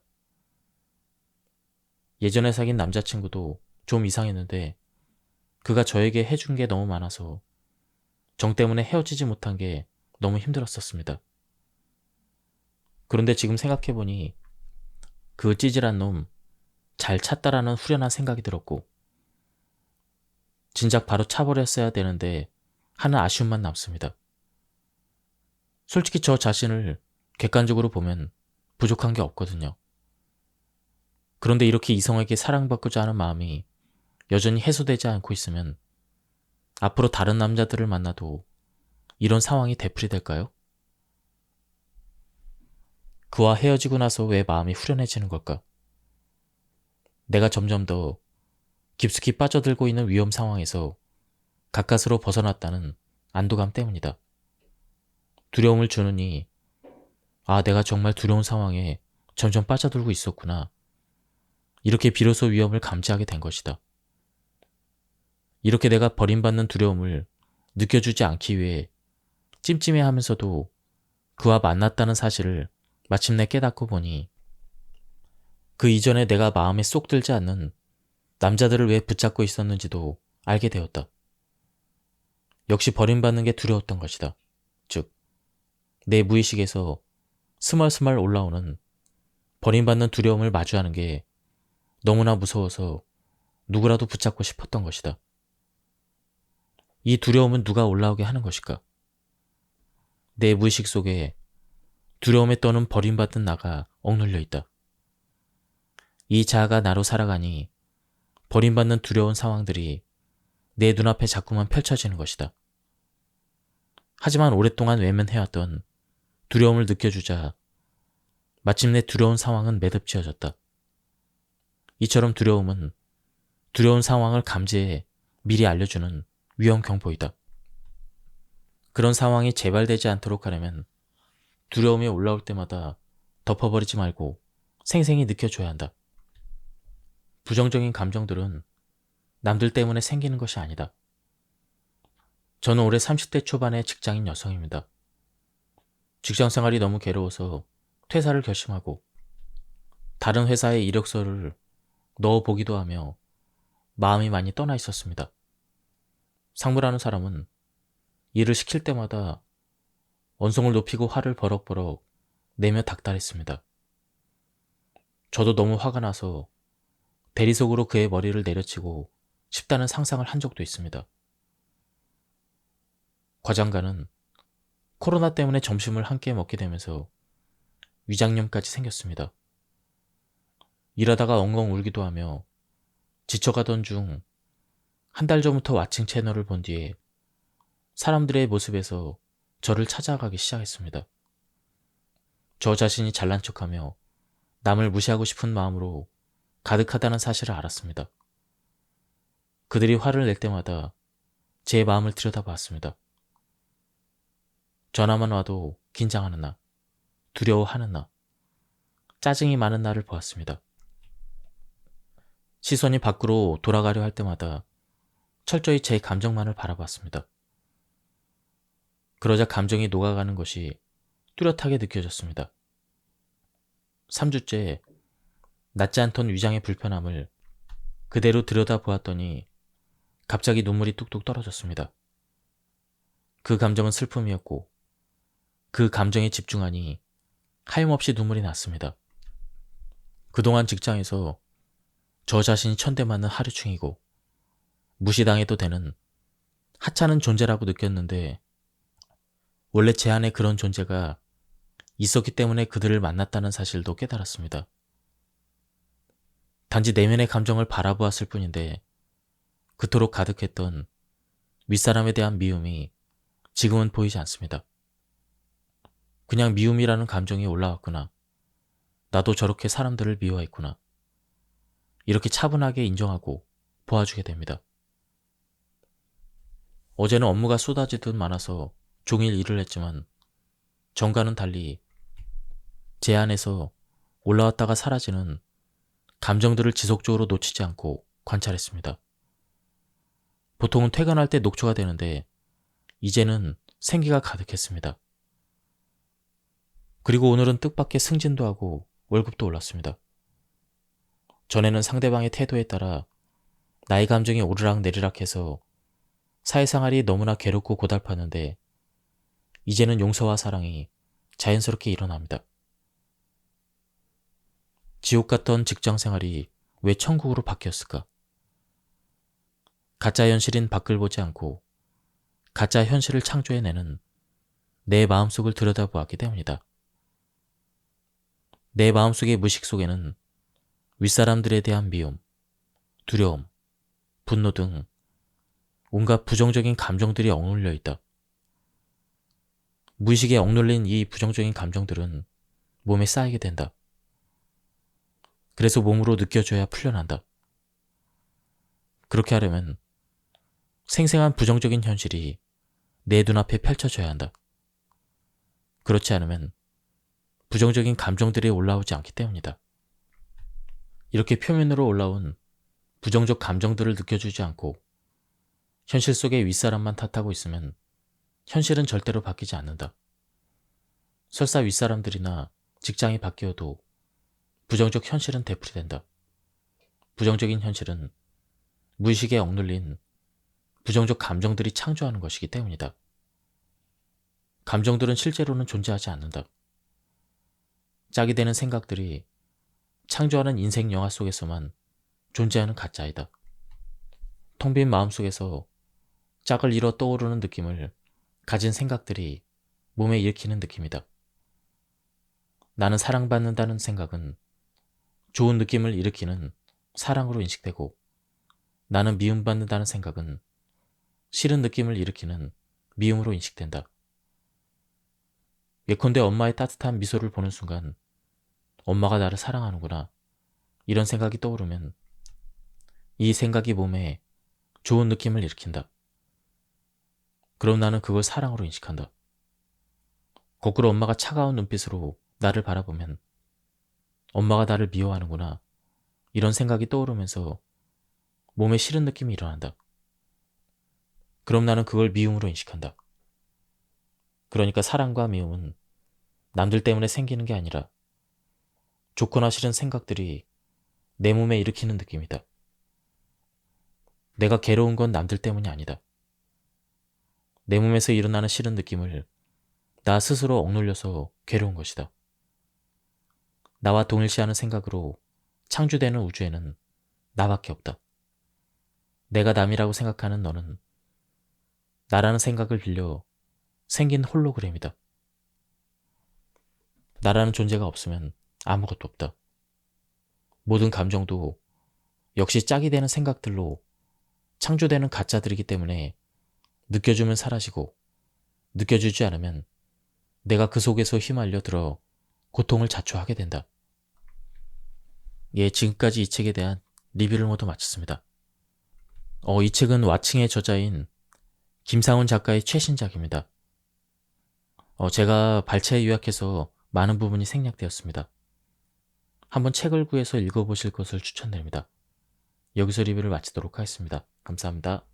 예전에 사귄 남자친구도 좀 이상했는데 그가 저에게 해준 게 너무 많아서 정 때문에 헤어지지 못한 게 너무 힘들었었습니다. 그런데 지금 생각해보니 그 찌질한 놈 잘 찼다라는 후련한 생각이 들었고 진작 바로 차버렸어야 되는데 하는 아쉬움만 남습니다. 솔직히 저 자신을 객관적으로 보면 부족한 게 없거든요. 그런데 이렇게 이성에게 사랑받고자 하는 마음이 여전히 해소되지 않고 있으면 앞으로 다른 남자들을 만나도 이런 상황이 되풀이될까요? 그와 헤어지고 나서 왜 마음이 후련해지는 걸까? 내가 점점 더 깊숙이 빠져들고 있는 위험 상황에서 가까스로 벗어났다는 안도감 때문이다. 두려움을 주느니 내가 정말 두려운 상황에 점점 빠져들고 있었구나. 이렇게 비로소 위험을 감지하게 된 것이다. 이렇게 내가 버림받는 두려움을 느껴주지 않기 위해 찜찜해하면서도 그와 만났다는 사실을 마침내 깨닫고 보니 그 이전에 내가 마음에 쏙 들지 않는 남자들을 왜 붙잡고 있었는지도 알게 되었다. 역시 버림받는 게 두려웠던 것이다. 즉, 내 무의식에서 스멀스멀 올라오는 버림받는 두려움을 마주하는 게 너무나 무서워서 누구라도 붙잡고 싶었던 것이다. 이 두려움은 누가 올라오게 하는 것일까? 내 무의식 속에 두려움에 떠는 버림받은 나가 억눌려 있다. 이 자아가 나로 살아가니 버림받는 두려운 상황들이 내 눈앞에 자꾸만 펼쳐지는 것이다. 하지만 오랫동안 외면해왔던 두려움을 느껴주자 마침내 두려운 상황은 매듭지어졌다. 이처럼 두려움은 두려운 상황을 감지해 미리 알려주는 위험 경보이다. 그런 상황이 재발되지 않도록 하려면 두려움이 올라올 때마다 덮어버리지 말고 생생히 느껴줘야 한다. 부정적인 감정들은 남들 때문에 생기는 것이 아니다. 저는 올해 30대 초반의 직장인 여성입니다. 직장 생활이 너무 괴로워서 퇴사를 결심하고 다른 회사에 이력서를 넣어보기도 하며 마음이 많이 떠나 있었습니다. 상무라는 사람은 일을 시킬 때마다 언성을 높이고 화를 버럭버럭 내며 닥달했습니다. 저도 너무 화가 나서 대리석으로 그의 머리를 내려치고 싶다는 상상을 한 적도 있습니다. 과장과는 코로나 때문에 점심을 함께 먹게 되면서 위장염까지 생겼습니다. 일하다가 엉엉 울기도 하며 지쳐가던 중 한 달 전부터 왓칭 채널을 본 뒤에 사람들의 모습에서 저를 찾아가기 시작했습니다. 저 자신이 잘난 척하며 남을 무시하고 싶은 마음으로 가득하다는 사실을 알았습니다. 그들이 화를 낼 때마다 제 마음을 들여다봤습니다. 전화만 와도 긴장하는 나, 두려워하는 나, 짜증이 많은 나를 보았습니다. 시선이 밖으로 돌아가려 할 때마다 철저히 제 감정만을 바라봤습니다. 그러자 감정이 녹아가는 것이 뚜렷하게 느껴졌습니다. 3주째 낫지 않던 위장의 불편함을 그대로 들여다보았더니 갑자기 눈물이 뚝뚝 떨어졌습니다. 그 감정은 슬픔이었고 그 감정에 집중하니 하염없이 눈물이 났습니다. 그동안 직장에서 저 자신이 천대맞는 하루충이고 무시당해도 되는 하찮은 존재라고 느꼈는데 원래 제 안에 그런 존재가 있었기 때문에 그들을 만났다는 사실도 깨달았습니다. 단지 내면의 감정을 바라보았을 뿐인데 그토록 가득했던 윗사람에 대한 미움이 지금은 보이지 않습니다. 그냥 미움이라는 감정이 올라왔구나. 나도 저렇게 사람들을 미워했구나. 이렇게 차분하게 인정하고 보아주게 됩니다. 어제는 업무가 쏟아지듯 많아서 종일 일을 했지만 전과는 달리 제 안에서 올라왔다가 사라지는 감정들을 지속적으로 놓치지 않고 관찰했습니다. 보통은 퇴근할 때 녹초가 되는데 이제는 생기가 가득했습니다. 그리고 오늘은 뜻밖의 승진도 하고 월급도 올랐습니다. 전에는 상대방의 태도에 따라 나의 감정이 오르락내리락해서 사회생활이 너무나 괴롭고 고달팠는데 이제는 용서와 사랑이 자연스럽게 일어납니다. 지옥 같던 직장 생활이 왜 천국으로 바뀌었을까? 가짜 현실인 밖을 보지 않고 가짜 현실을 창조해내는 내 마음속을 들여다보았기 때문이다. 내 마음속의 무의식 속에는 윗사람들에 대한 미움, 두려움, 분노 등 온갖 부정적인 감정들이 억눌려 있다. 무의식에 억눌린 이 부정적인 감정들은 몸에 쌓이게 된다. 그래서 몸으로 느껴줘야 풀려난다. 그렇게 하려면 생생한 부정적인 현실이 내 눈앞에 펼쳐져야 한다. 그렇지 않으면 부정적인 감정들이 올라오지 않기 때문이다. 이렇게 표면으로 올라온 부정적 감정들을 느껴주지 않고 현실 속의 윗사람만 탓하고 있으면 현실은 절대로 바뀌지 않는다. 설사 윗사람들이나 직장이 바뀌어도 부정적 현실은 되풀이된다. 부정적인 현실은 무의식에 억눌린 부정적 감정들이 창조하는 것이기 때문이다. 감정들은 실제로는 존재하지 않는다. 짝이 되는 생각들이 창조하는 인생 영화 속에서만 존재하는 가짜이다. 텅 빈 마음속에서 짝을 이뤄 떠오르는 느낌을 가진 생각들이 몸에 일으키는 느낌이다. 나는 사랑받는다는 생각은 좋은 느낌을 일으키는 사랑으로 인식되고, 나는 미움받는다는 생각은 싫은 느낌을 일으키는 미움으로 인식된다. 예컨대 엄마의 따뜻한 미소를 보는 순간 엄마가 나를 사랑하는구나, 이런 생각이 떠오르면 이 생각이 몸에 좋은 느낌을 일으킨다. 그럼 나는 그걸 사랑으로 인식한다. 거꾸로 엄마가 차가운 눈빛으로 나를 바라보면 엄마가 나를 미워하는구나, 이런 생각이 떠오르면서 몸에 싫은 느낌이 일어난다. 그럼 나는 그걸 미움으로 인식한다. 그러니까 사랑과 미움은 남들 때문에 생기는 게 아니라 좋거나 싫은 생각들이 내 몸에 일으키는 느낌이다. 내가 괴로운 건 남들 때문이 아니다. 내 몸에서 일어나는 싫은 느낌을 나 스스로 억눌려서 괴로운 것이다. 나와 동일시하는 생각으로 창조되는 우주에는 나밖에 없다. 내가 남이라고 생각하는 너는 나라는 생각을 빌려 생긴 홀로그램이다. 나라는 존재가 없으면 아무것도 없다. 모든 감정도 역시 짝이 되는 생각들로 창조되는 가짜들이기 때문에 느껴주면 사라지고, 느껴주지 않으면 내가 그 속에서 휘말려 들어 고통을 자초하게 된다. 예, 지금까지 이 책에 대한 리뷰를 모두 마쳤습니다. 이 책은 와칭의 저자인 김상훈 작가의 최신작입니다. 제가 발췌 요약해서 많은 부분이 생략되었습니다. 한번 책을 구해서 읽어보실 것을 추천드립니다. 여기서 리뷰를 마치도록 하겠습니다. 감사합니다.